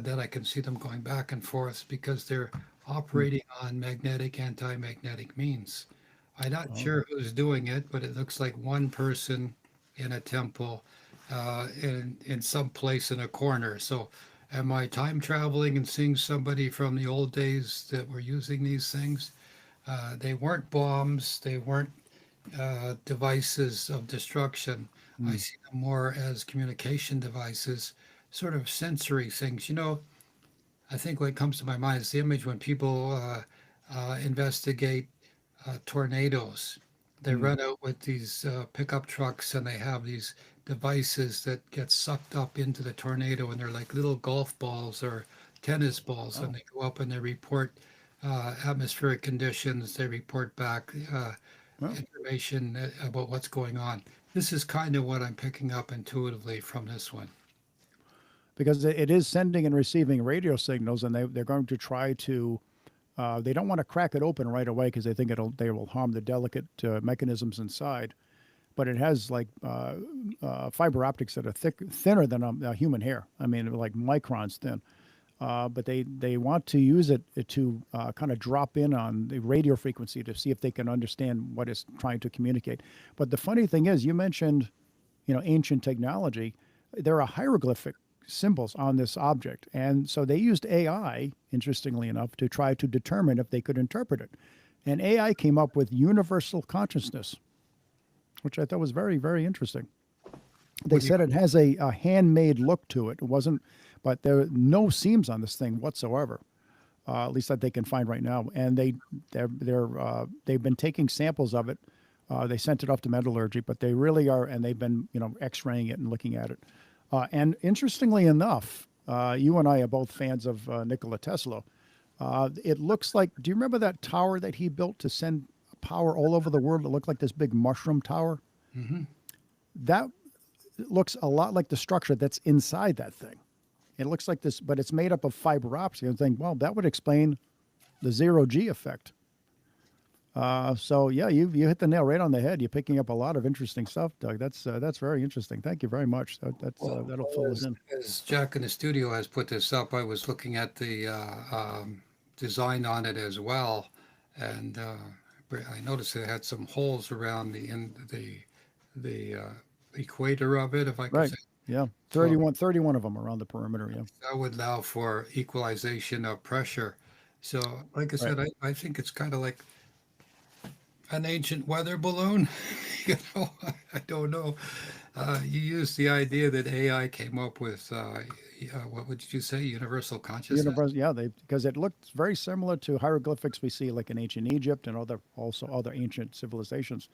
Then I can see them going back and forth because they're Mm. operating on magnetic, anti-magnetic means. I'm not Oh. sure who's doing it, but it looks like one person in a temple, in some place in a corner. So, am I time traveling and seeing somebody from the old days that were using these things? They weren't bombs. They weren't devices of destruction. I Mm. see them more as communication devices, sort of sensory things. I think what comes to my mind is the image when people investigate tornadoes. They Mm. run out with these pickup trucks and they have these devices that get sucked up into the tornado, and they're like little golf balls or tennis balls, and Oh. they go up and they report atmospheric conditions. They report back Well, information about what's going on. This is kind of what I'm picking up intuitively from this one. because it is sending and receiving radio signals, and they're going to try to. They don't want to crack it open right away because they think they will harm the delicate mechanisms inside. But it has like fiber optics that are thinner than a human hair. I mean, like microns thin. But they want to use it to kind of drop in on the radio frequency to see if they can understand what it's trying to communicate. But the funny thing is, you mentioned, ancient technology. There are hieroglyphic symbols on this object, and so they used AI, interestingly enough, to try to determine if they could interpret it. And AI came up with universal consciousness, which I thought was very, very interesting. They What do you said it has a handmade look to it. It wasn't, but there are no seams on this thing whatsoever. At least that they can find right now. And they've been taking samples of it. They sent it off to metallurgy, but they really are, and they've been X-raying it and looking at it. And interestingly enough, you and I are both fans of Nikola Tesla. It looks like. Do you remember that tower that he built to send power all over the world? It looked like this big mushroom tower. hmm That looks a lot like the structure that's inside that thing. It looks like this, but it's made up of fiber optics. And think, well, that would explain the zero G effect. So yeah, you hit the nail right on the head. You're picking up a lot of interesting stuff, Doug. That's very interesting. Thank you very much. Well, That'll fill us as, in. as Jack in the studio has put this up, I was looking at the design on it as well, and I noticed it had some holes around the equator of it, if I could Right. say. Yeah. So 31 of them around the perimeter. Yeah. that would allow for equalization of pressure. So, like I Right. said, I think it's kind of like an ancient weather balloon. I don't know. You used the idea that AI came up with, what would you say, universal consciousness? Universe. Yeah. Because it looks very similar to hieroglyphics we see like in ancient Egypt and other ancient civilizations.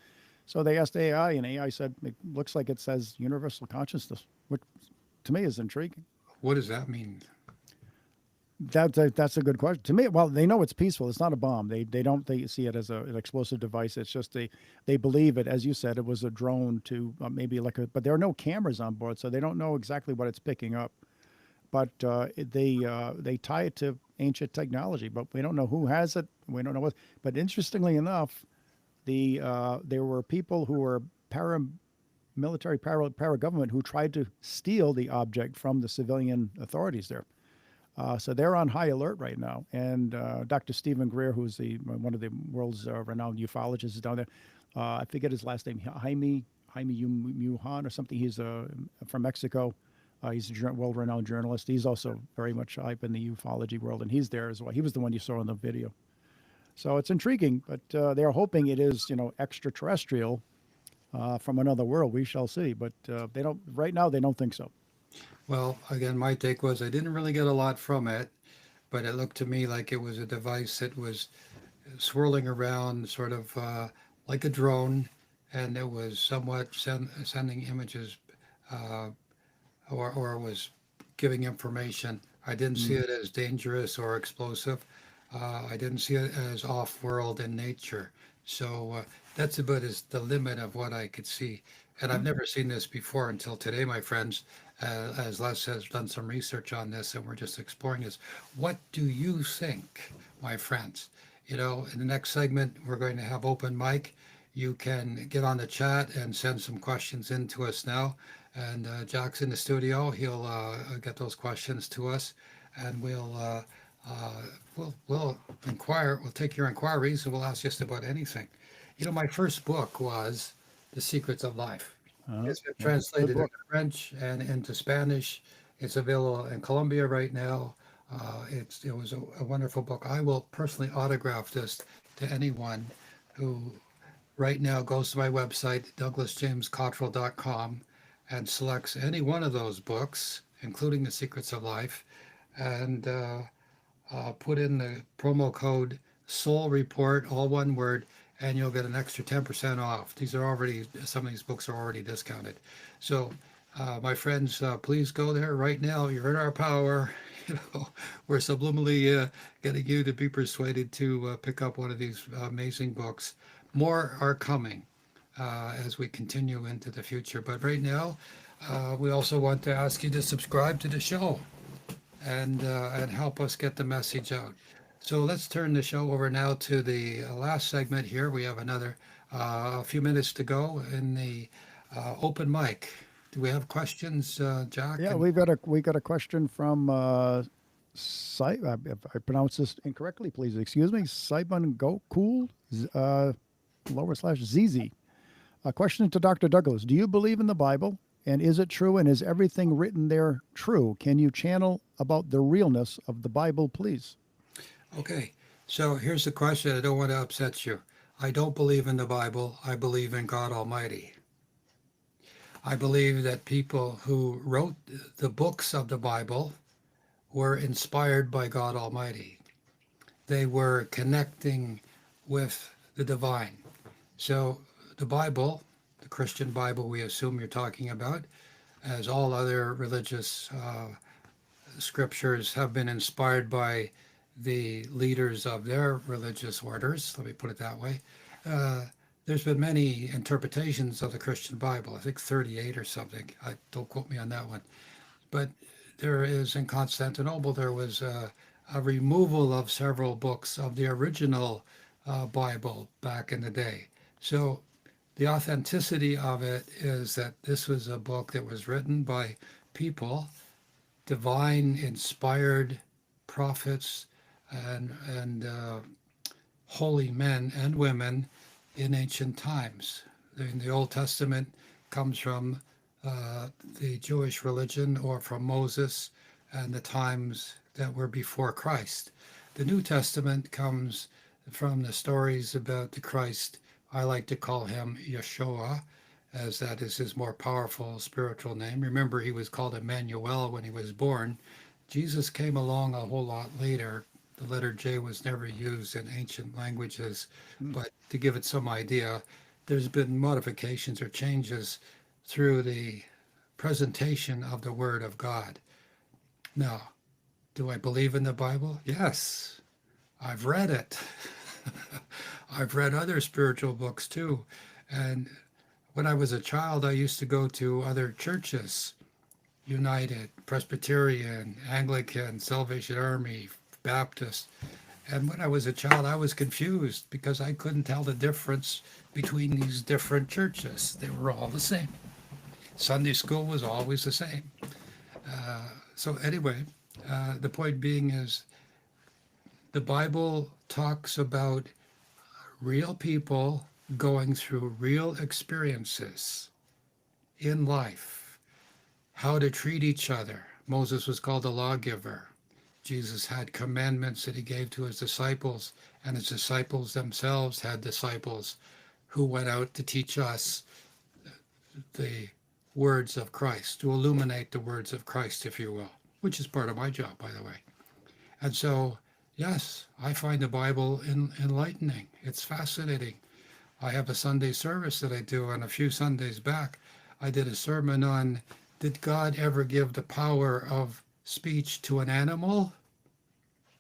So they asked AI, and AI said it looks like it says universal consciousness, which to me is intriguing. What does that mean? That's a good question. To me, well, they know it's peaceful. It's not a bomb. They see it as an explosive device. It's just they believe it, as you said, it was a drone to maybe like a. But there are no cameras on board, so they don't know exactly what it's picking up. But they tie it to ancient technology, but we don't know who has it. We don't know what. But interestingly enough, there were people who were paramilitary, para government who tried to steal the object from the civilian authorities there. So they're on high alert right now. And Dr. Stephen Greer, who's one of the world's renowned ufologists, is down there. I forget his last name, Jaime Muhan or something. He's from Mexico. He's a world-renowned journalist. He's also very much hype in the ufology world, and he's there as well. He was the one you saw in the video. So it's intriguing, but they're hoping it is, extraterrestrial from another world. We shall see. But they don't. Right now, they don't think so. Well, again, my take was I didn't really get a lot from it, but it looked to me like it was a device that was swirling around, sort of like a drone, and it was somewhat sending images, uh, or was giving information. I didn't see Mm. it as dangerous or explosive. I didn't see it as off-world in nature. So that's about as the limit of what I could see. And I've never seen this before until today, my friends. As Les has done some research on this, and we're just exploring this. What do you think, my friends? You know, in the next segment, we're going to have open mic. You can get on the chat and send some questions in to us now. And Jack's in the studio. He'll get those questions to us, and uh, we'll inquire. We'll take your inquiries, and we'll ask just about anything. You know, my first book was The Secrets of Life. It's been Yeah, good translated into book. French and into Spanish. It's available in Colombia right now. It was a wonderful book. I will personally autograph this to anyone who right now goes to my website, douglasjamescottrell.com, and selects any one of those books, including The Secrets of Life, and put in the promo code Soul Report, all one word, and you'll get an extra 10% off. These are already, some of these books are already discounted. So, my friends, please go there right now. You're in our power. You know, we're subliminally getting you to be persuaded to pick up one of these amazing books. More are coming as we continue into the future. But right now, we also want to ask you to subscribe to the show and help us get the message out. So let's turn the show over now to the last segment here. We have another a few minutes to go in the open mic. Do we have questions, Jack? Yeah, And we got a question from if I pronounce this incorrectly, please excuse me. Simon Gokul, /ZZ. A question to Dr. Douglas. Do you believe in the Bible? And is it true? And is everything written there true? Can you channel about the realness of the Bible, please? okay, so here's the question. I don't want to upset you. I don't believe in the Bible. I believe in God Almighty. I believe that people who wrote the books of the Bible were inspired by God Almighty. They were connecting with the divine. So the Bible, the Christian Bible we assume you're talking about, as all other religious scriptures have been inspired by the leaders of their religious orders, let me put it that way. Uh, there's been many interpretations of the Christian Bible, I think 38 or something. Don't quote me on that one. But there is in Constantinople, there was a removal of several books of the original Bible back in the day. So the authenticity of it is that this was a book that was written by people, divine inspired prophets and holy men and women in ancient times. In the Old Testament comes from the Jewish religion or from Moses and the times that were before Christ. The New Testament comes from the stories about the Christ. I like to call him Yeshua, as that is his more powerful spiritual name. Remember, he was called Emmanuel when he was born. Jesus came along a whole lot later. The letter J was never used in ancient languages, Hmm. but to give it some idea, there's been modifications or changes through the presentation of the Word of God. Now, do I believe in the Bible? Yes, I've read it. I've read other spiritual books too. And when I was a child, I used to go to other churches: United, Presbyterian, Anglican, Salvation Army, Baptist. And when I was a child, I was confused because I couldn't tell the difference between these different churches. They were all the same. Sunday school was always the same. So, anyway, the point being is the Bible talks about real people going through real experiences in life, how to treat each other. Moses was called a lawgiver. Jesus had commandments that he gave to his disciples, and his disciples themselves had disciples who went out to teach us the words of Christ, to illuminate the words of Christ, if you will, which is part of my job, by the way. And so, yes, I find the Bible enlightening. It's fascinating. I have a Sunday service that I do, and a few Sundays back, I did a sermon on, did God ever give the power of speech to an animal?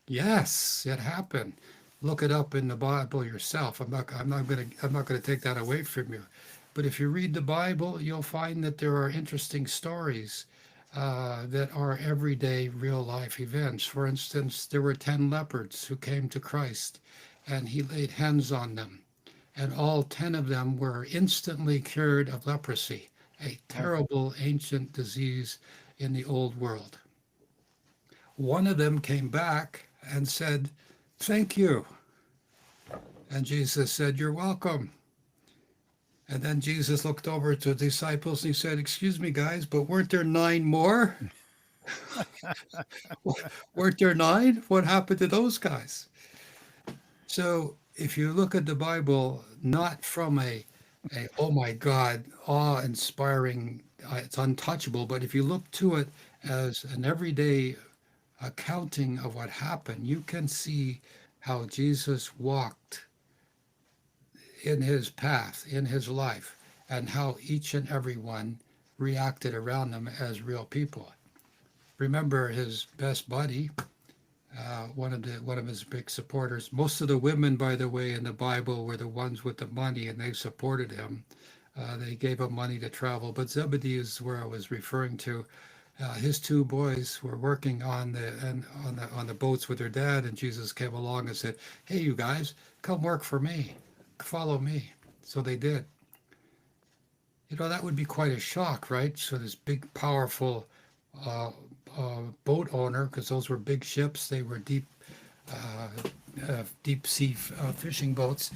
Yes, it happened. Look it up in the Bible yourself. I'm not gonna take that away from you. But if you read the Bible, you'll find that there are interesting stories that are everyday real life events. For instance, there were 10 leopards who came to Christ and he laid hands on them, and all 10 of them were instantly cured of leprosy, a Wow. terrible ancient disease in the old world. One of them came back and said, "Thank you." And Jesus said, "You're welcome." And then Jesus looked over to the disciples and he said, "Excuse me, guys, but weren't there nine more? Weren't there nine? What happened to those guys?" So if you look at the Bible, not from a oh my God, awe-inspiring, it's untouchable, but if you look to it as an everyday accounting of what happened, you can see how Jesus walked in his path, in his life, and how each and every one reacted around them as real people. Remember his best buddy, one of his big supporters. Most of the women, by the way, in the Bible were the ones with the money, and they supported him. They gave him money to travel. But Zebedee is where I was referring to. His two boys were working on the boats with their dad, and Jesus came along and said, "Hey, you guys, come work for me, follow me." So they did. You know, that would be quite a shock, right? So this big, powerful uh, boat owner, because those were big ships, they were uh, deep sea fishing boats.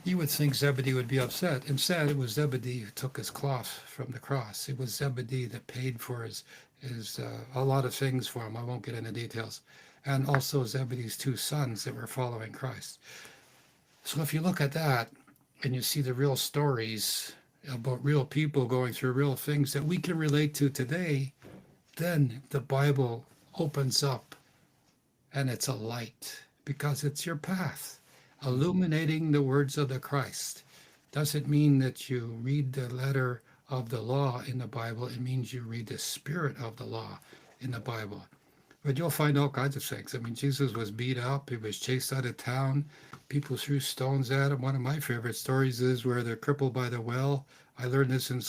You would think Zebedee would be upset. Instead, it was Zebedee who took his cloth from the cross. It was Zebedee that paid for his a lot of things for him. I won't get into details. And also Zebedee's two sons that were following Christ. So if you look at that and you see the real stories about real people going through real things that we can relate to today, then the Bible opens up and it's a light because it's your path, illuminating the words of the Christ. Doesn't mean that you read the letter of the law in the Bible, it means you read the spirit of the law in the Bible. But you'll find all kinds of things. I mean, Jesus was beat up, he was chased out of town, people threw stones at him. One of my favorite stories is where they're crippled by the well. I learned this in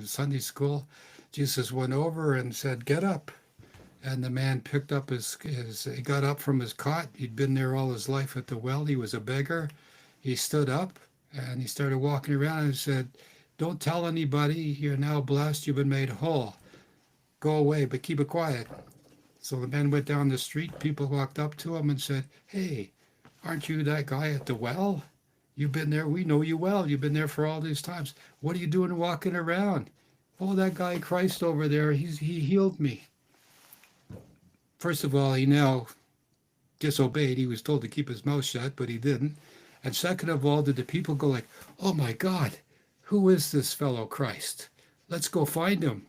Sunday school. Jesus went over and said, "Get up." And the man picked up he got up from his cot. He'd been there all his life at the well. He was a beggar. He stood up and he started walking around and said, "Don't tell anybody. You're now blessed. You've been made whole. Go away, but keep it quiet." So the man went down the street. People walked up to him and said, "Hey, aren't you that guy at the well? You've been there. We know you well. You've been there for all these times. What are you doing walking around?" "Oh, that guy Christ over there, he healed me." First of all, he now disobeyed. He was told to keep his mouth shut, but he didn't. And second of all, did the people go like, "Oh my God, who is this fellow Christ? Let's go find him."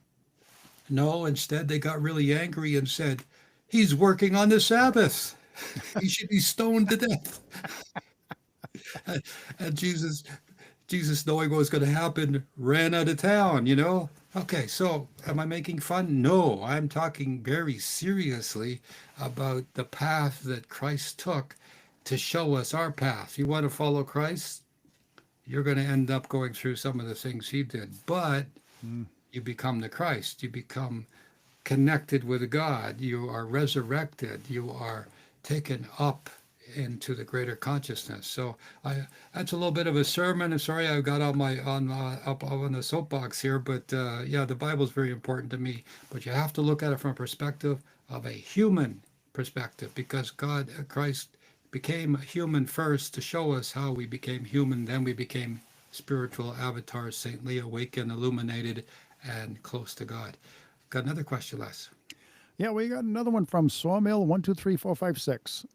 No, instead they got really angry and said, "He's working on the Sabbath. He should be stoned to death." And Jesus, knowing what was going to happen, ran out of town, you know? Okay, so am I making fun? No, I'm talking very seriously about the path that Christ took to show us our path. You want to follow Christ? You're going to end up going through some of the things he did, but Mm. you become the Christ. You become connected with God. You are resurrected. You are taken up into the greater consciousness. So that's a little bit of a sermon. I'm sorry I got up on the soapbox here, but yeah, the Bible is very important to me. But you have to look at it from a perspective of a human perspective, because Christ became human first to show us how we became human. Then we became spiritual avatars, saintly, awakened, illuminated, and close to God. Got another question, Les? Yeah, we got another one from Sawmill 123456.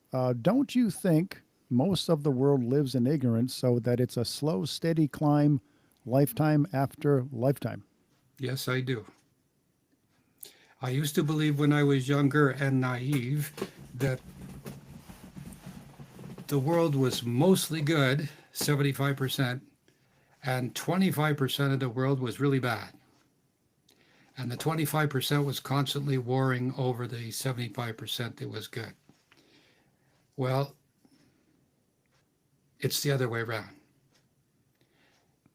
Don't you think most of the world lives in ignorance, so that it's a slow, steady climb, lifetime after lifetime? Yes, I do. I used to believe when I was younger and naive that the world was mostly good, 75%, and 25% of the world was really bad. And the 25% was constantly warring over the 75% that was good. Well, it's the other way around.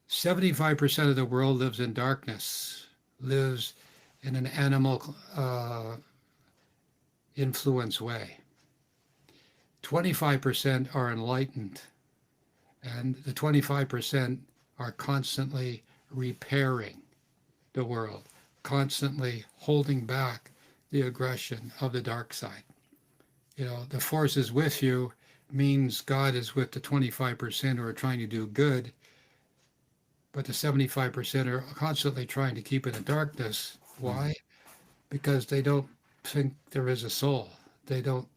75% of the world lives in darkness, lives in an animal influence way. 25% are enlightened, and the 25% are constantly repairing the world, constantly holding back the aggression of the dark side. The force is with you means God is with the 25% who are trying to do good, but the 75% are constantly trying to keep in the darkness. Mm. Why? Because they don't think there is a soul. They don't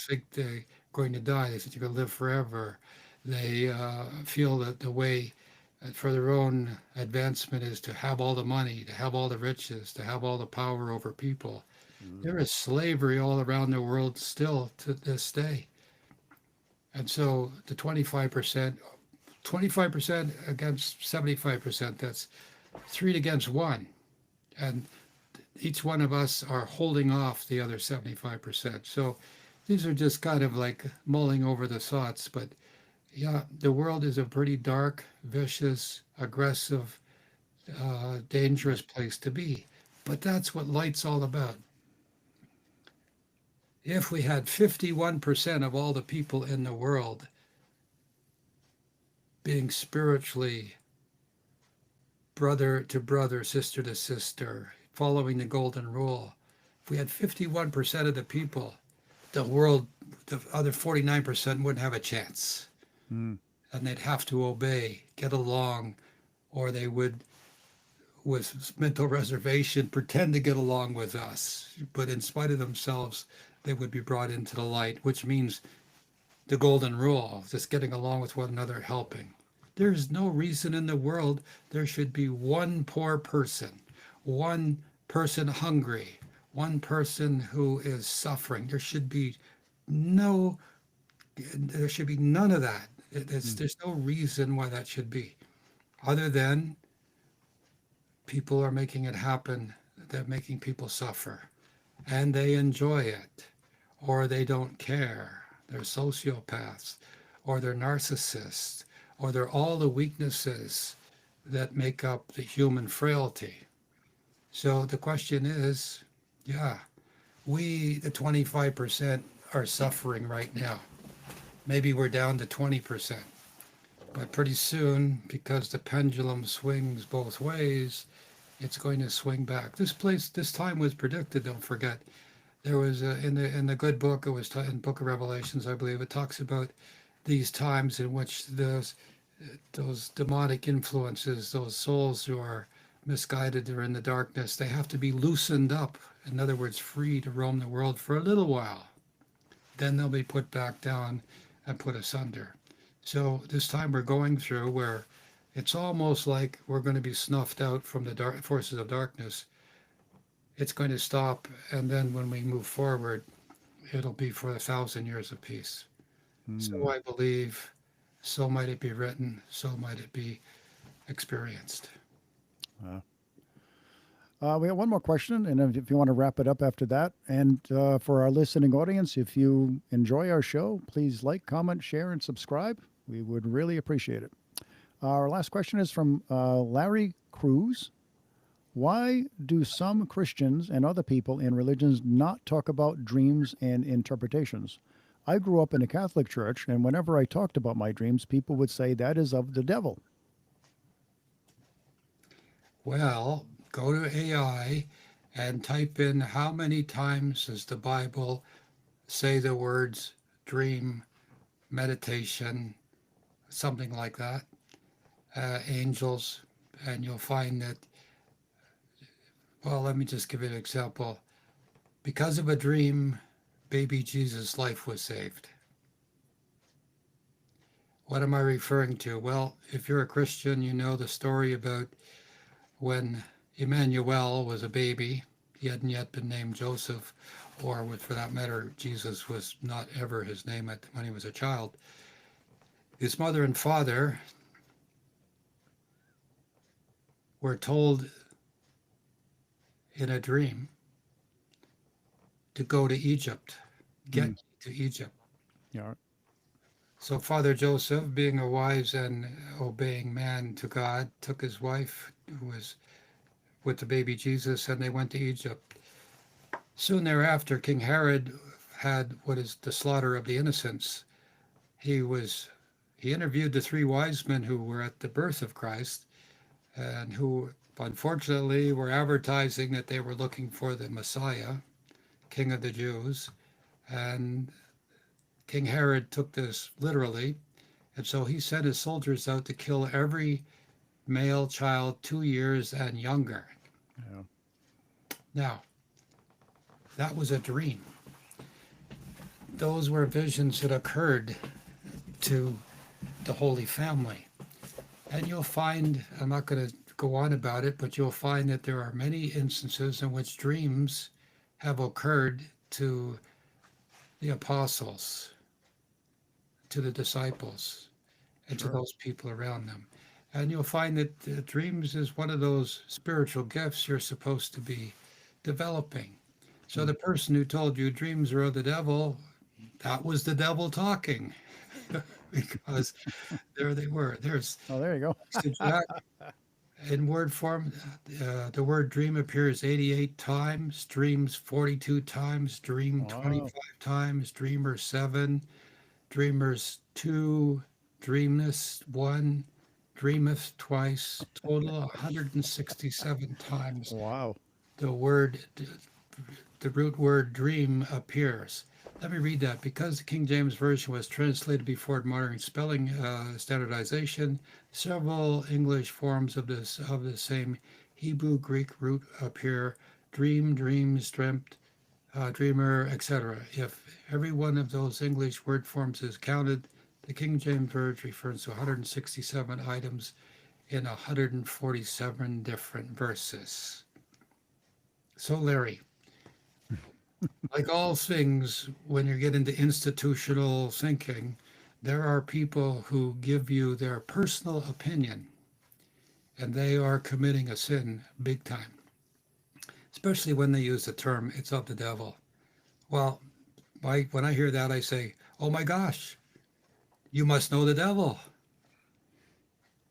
think they're going to die. They think they're going to live forever. They feel that the way for their own advancement is to have all the money, to have all the riches, to have all the power over people. Mm. There is slavery all around the world still to this day. And so the 25% against 75%, that's three against one. And each one of us are holding off the other 75%. So these are just kind of like mulling over the thoughts. But yeah, the world is a pretty dark, vicious, aggressive, dangerous place to be. But that's what light's all about. If we had 51% of all the people in the world being spiritually brother to brother, sister to sister, following the golden rule, if we had 51% of the people, the world, the other 49% wouldn't have a chance. Mm. And they'd have to obey, get along, or they would, with mental reservation, pretend to get along with us. But in spite of themselves, they would be brought into the light, which means the golden rule, just getting along with one another, helping. There's no reason in the world there should be one poor person, one person hungry, one person who is suffering. No, there should be none of that. Mm. There's no reason why that should be, other than people are making it happen. They're making people suffer, and they enjoy it, or they don't care. They're sociopaths, or they're narcissists, or they're all the weaknesses that make up the human frailty. So the question is, yeah, we, the 25%, are suffering right now. Maybe we're down to 20%. But pretty soon, because the pendulum swings both ways, it's going to swing back. This time was predicted. Don't forget, there was in the good book. It was in Book of Revelations, I believe. It talks about these times in which those demonic influences, those souls who are misguided or in the darkness, they have to be loosened up. In other words, free to roam the world for a little while. Then they'll be put back down and put asunder. So this time we're going through where it's almost like we're going to be snuffed out from the dark forces of darkness. It's going to stop, and then when we move forward, it'll be for 1,000 years of peace. Mm. So I believe, so might it be written, so might it be experienced. Uh, we have one more question, and if you want to wrap it up after that. And for our listening audience, if you enjoy our show, please like, comment, share, and subscribe. We would really appreciate it. Our last question is from Larry Cruz. Why do some Christians and other people in religions not talk about dreams and interpretations? I grew up in a Catholic church, and whenever I talked about my dreams, people would say that is of the devil. Well, go to AI and type in how many times does the Bible say the words dream, meditation, something like that, angels, and you'll find that, well, let me just give you an example. Because of a dream, baby Jesus' life was saved. What am I referring to? Well, if you're a Christian, you know the story about when Emmanuel was a baby. He hadn't yet been named Joseph, or for that matter, Jesus was not ever his name when he was a child. His mother and father were told in a dream to go to Egypt, get Mm. to Egypt. Yeah. So Father Joseph, being a wise and obeying man to God, took his wife, who was with the baby Jesus, and they went to Egypt. Soon thereafter, King Herod had what is the slaughter of the innocents. He was he interviewed the three wise men who were at the birth of Christ and who unfortunately were advertising that they were looking for the Messiah, King of the Jews. And King Herod took this literally, and so he sent his soldiers out to kill every male child 2 years and younger. Yeah. Now, that was a dream. Those were visions that occurred to the Holy Family. And you'll find, I'm not going to go on about it, but you'll find that there are many instances in which dreams have occurred to the apostles, to the disciples, and to Sure. those people around them. And you'll find that dreams is one of those spiritual gifts you're supposed to be developing. So Mm. the person who told you dreams are of the devil, that was the devil talking, because there they were. There's Oh, there you go. so Jack, in word form, the word dream appears 88 times, dreams 42 times, dream Wow. 25 times, dreamer 7, dreamers 2, dreamness 1, dreameth twice, total 167 times. Wow. The word, the root word dream appears. Let me read that. Because the King James Version was translated before modern spelling standardization, several English forms of the same Hebrew Greek root appear: dream, dreams, dreamt, dreamer, etc. If every one of those English word forms is counted, the King James Version refers to 167 items in 147 different verses. So, Larry, like all things, when you get into institutional thinking, there are people who give you their personal opinion, and they are committing a sin big time, especially when they use the term, it's of the devil. Well, when I hear that, I say, oh my gosh, you must know the devil.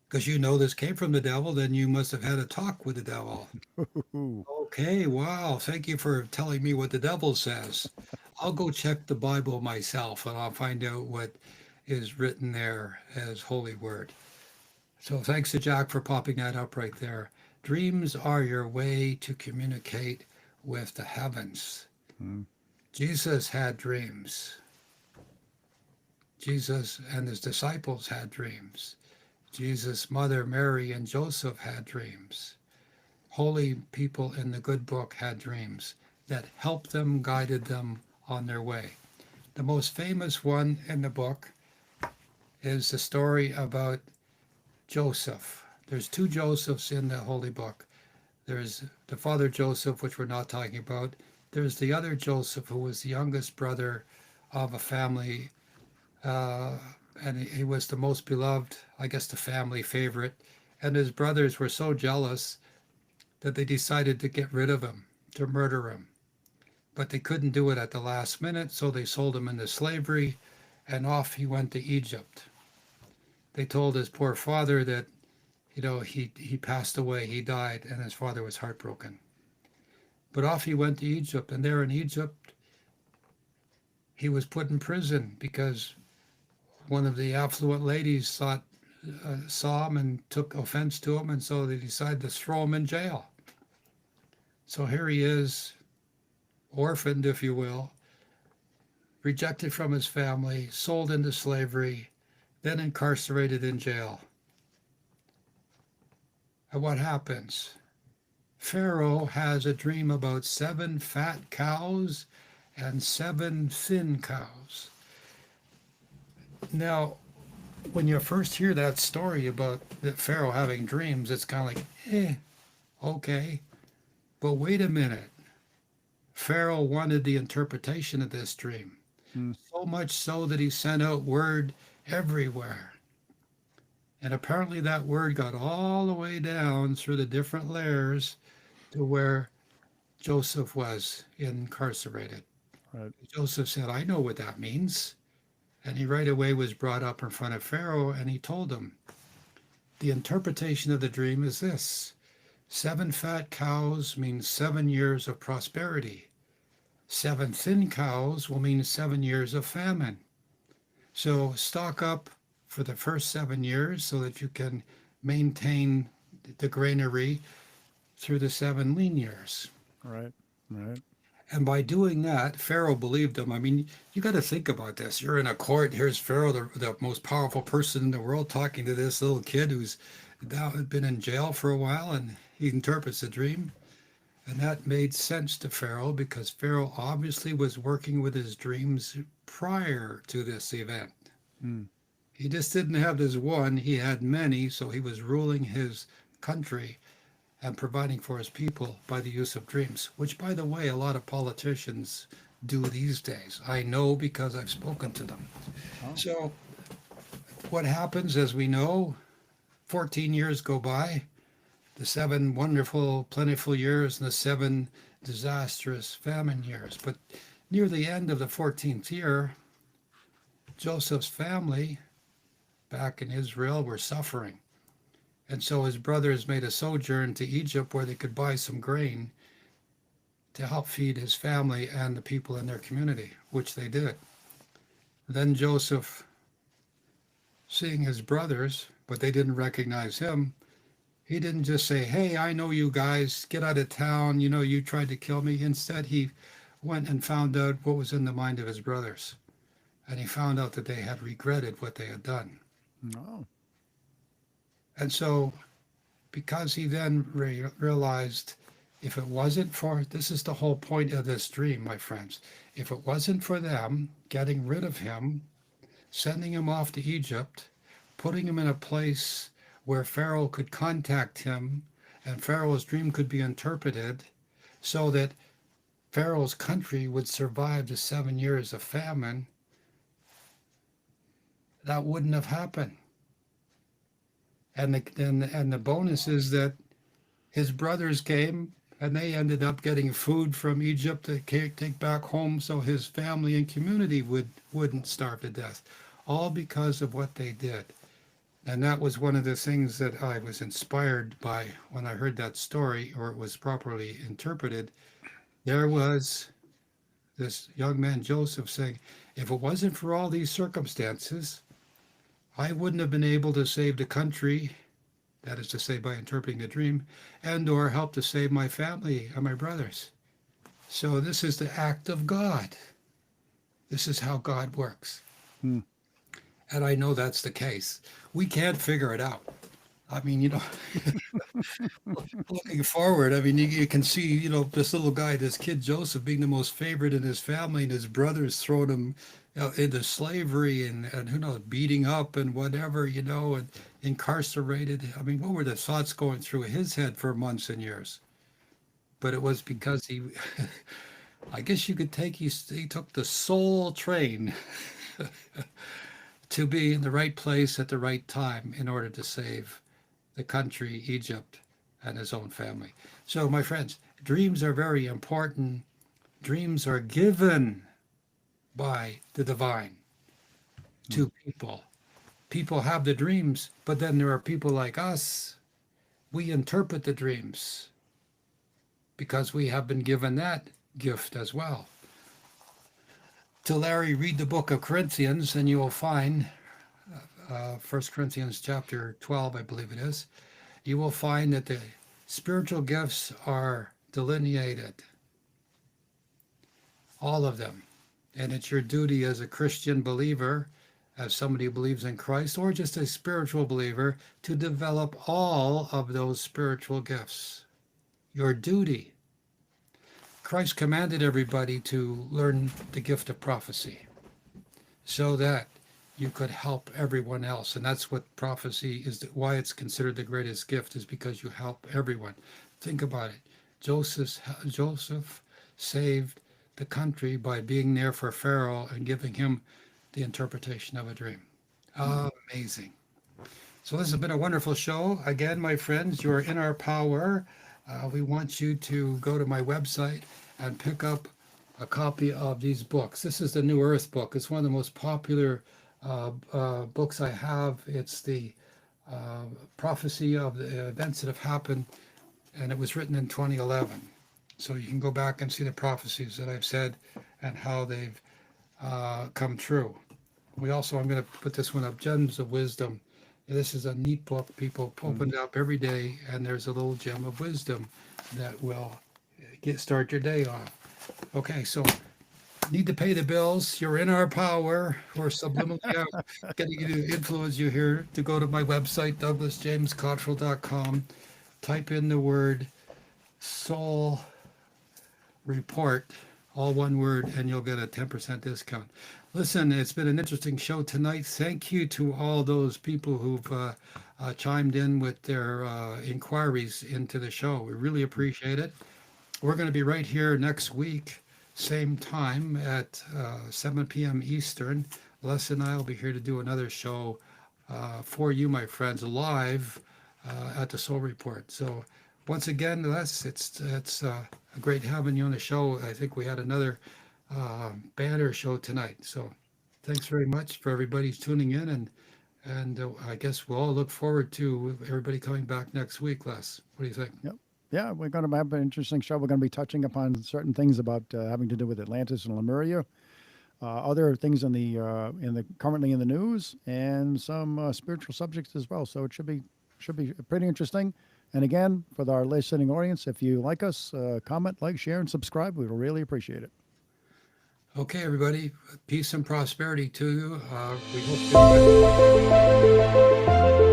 Because you know this came from the devil, then you must have had a talk with the devil. Ooh. Okay, wow. Thank you for telling me what the devil says. I'll go check the Bible myself and I'll find out what is written there as holy word. So thanks to Jack for popping that up right there. Dreams are your way to communicate with the heavens. Mm. Jesus had dreams. Jesus and his disciples had dreams. Jesus' mother Mary and Joseph had dreams. Holy people in the good book had dreams that helped them, guided them on their way. The most famous one in the book is the story about Joseph. There's two Josephs in the Holy Book. There's the father Joseph, which we're not talking about. There's the other Joseph, who was the youngest brother of a family, uh, and he was the most beloved, I guess, the family favorite. And his brothers were so jealous that they decided to get rid of him, to murder him. But they couldn't do it at the last minute, so they sold him into slavery, and off he went to Egypt. They told his poor father that, he passed away, he died, and his father was heartbroken. But off he went to Egypt, and there in Egypt, he was put in prison because one of the affluent ladies saw him and took offense to him, and so they decided to throw him in jail. So here he is, orphaned, if you will, rejected from his family, sold into slavery, then incarcerated in jail. And what happens? Pharaoh has a dream about 7 fat cows and 7 thin cows. Now, when you first hear that story about the Pharaoh having dreams, it's kind of like, okay. But wait a minute. Pharaoh wanted the interpretation of this dream, Mm. so much so that he sent out word everywhere. And apparently that word got all the way down through the different layers to where Joseph was incarcerated. Right. Joseph said, I know what that means. And he right away was brought up in front of Pharaoh, and he told him, the interpretation of the dream is this: 7 fat cows means 7 years of prosperity. 7 thin cows will mean 7 years of famine. So stock up for the first 7 years so that you can maintain the granary through the 7 lean years. Right. Right. And by doing that, Pharaoh believed him. I mean, you got to think about this. You're in a court. Here's Pharaoh, the most powerful person in the world, talking to this little kid who's now been in jail for a while, and he interprets the dream. And that made sense to Pharaoh because Pharaoh obviously was working with his dreams prior to this event. Mm. He just didn't have this one, he had many, so he was ruling his country and providing for his people by the use of dreams, which, by the way, a lot of politicians do these days. I know because I've spoken to them. Oh. So what happens, as we know, 14 years go by, the 7 wonderful, plentiful years and the 7 disastrous famine years. But near the end of the 14th year, Joseph's family back in Israel were suffering. And so his brothers made a sojourn to Egypt where they could buy some grain to help feed his family and the people in their community, which they did. Then Joseph, seeing his brothers, but they didn't recognize him, he didn't just say, hey, I know you guys, get out of town, you know, you tried to kill me. Instead, he went and found out what was in the mind of his brothers. And he found out that they had regretted what they had done. No. And so, because he then realized, if it wasn't for, this is the whole point of this dream, my friends, if it wasn't for them getting rid of him, sending him off to Egypt, putting him in a place where Pharaoh could contact him and Pharaoh's dream could be interpreted so that Pharaoh's country would survive the 7 years of famine, that wouldn't have happened. And the bonus is that his brothers came and they ended up getting food from Egypt to take back home so his family and community wouldn't starve to death, all because of what they did. And that was one of the things that I was inspired by when I heard that story, or it was properly interpreted. There was this young man, Joseph, saying, if it wasn't for all these circumstances, I wouldn't have been able to save the country, that is to say, by interpreting the dream, and or help to save my family and my brothers. So this is the act of God. This is how God works. Hmm. And I know that's the case. We can't figure it out. I mean, you know, looking forward, I mean, you can see, you know, this little guy, this kid Joseph, being the most favorite in his family, and his brothers throwing him into slavery and who knows, beating up and whatever, you know, and incarcerated. I mean, what were the thoughts going through his head for months and years? But it was because he, I guess you could take, he took the soul train to be in the right place at the right time in order to save the country, Egypt, and his own family. So, my friends, dreams are very important. Dreams are given by the divine to people. People have the dreams, but then there are people like us. We interpret the dreams because we have been given that gift as well. To Larry, read the book of Corinthians, and you will find, 1 Corinthians chapter 12, I believe it is, you will find that the spiritual gifts are delineated, all of them. And it's your duty as a Christian believer, as somebody who believes in Christ, or just a spiritual believer, to develop all of those spiritual gifts. Your duty. Christ commanded everybody to learn the gift of prophecy so that you could help everyone else. And that's what prophecy is, why it's considered the greatest gift, is because you help everyone. Think about it. Joseph saved the country by being there for Pharaoh and giving him the interpretation of a dream. Amazing. So this has been a wonderful show. Again, my friends, you're in our power. We want you to go to my website and pick up a copy of these books. This is the New Earth book. It's one of the most popular books I have. It's the prophecy of the events that have happened, and it was written in 2011. So you can go back and see the prophecies that I've said and how they've come true. I'm going to put this one up, Gems of Wisdom. This is a neat book. People open it up every day, and there's a little gem of wisdom that will start your day off. Okay, so need to pay the bills. You're in our power. We're subliminally getting you to influence you here to go to my website, douglasjamescottrell.com. Type in the word soul report, all one word, and you'll get a 10% discount. Listen, it's been an interesting show tonight. Thank you to all those people who've chimed in with their inquiries into the show. We really appreciate it. We're going to be right here next week, same time at 7 p.m. Eastern. Les and I will be here to do another show for you, my friends, live at the Soul Report. So once again, Les, it's great having you on the show. I think we had another banner show tonight. So thanks very much for everybody tuning in, and I guess we'll all look forward to everybody coming back next week, Les. What do you think? Yep. Yeah, we're going to have an interesting show. We're going to be touching upon certain things about having to do with Atlantis and Lemuria, other things in the currently in the news, and some spiritual subjects as well. So it should be pretty interesting. And again, for our listening audience, if you like us, comment, like, share, and subscribe. We will really appreciate it. Okay, everybody. Peace and prosperity to you. We hope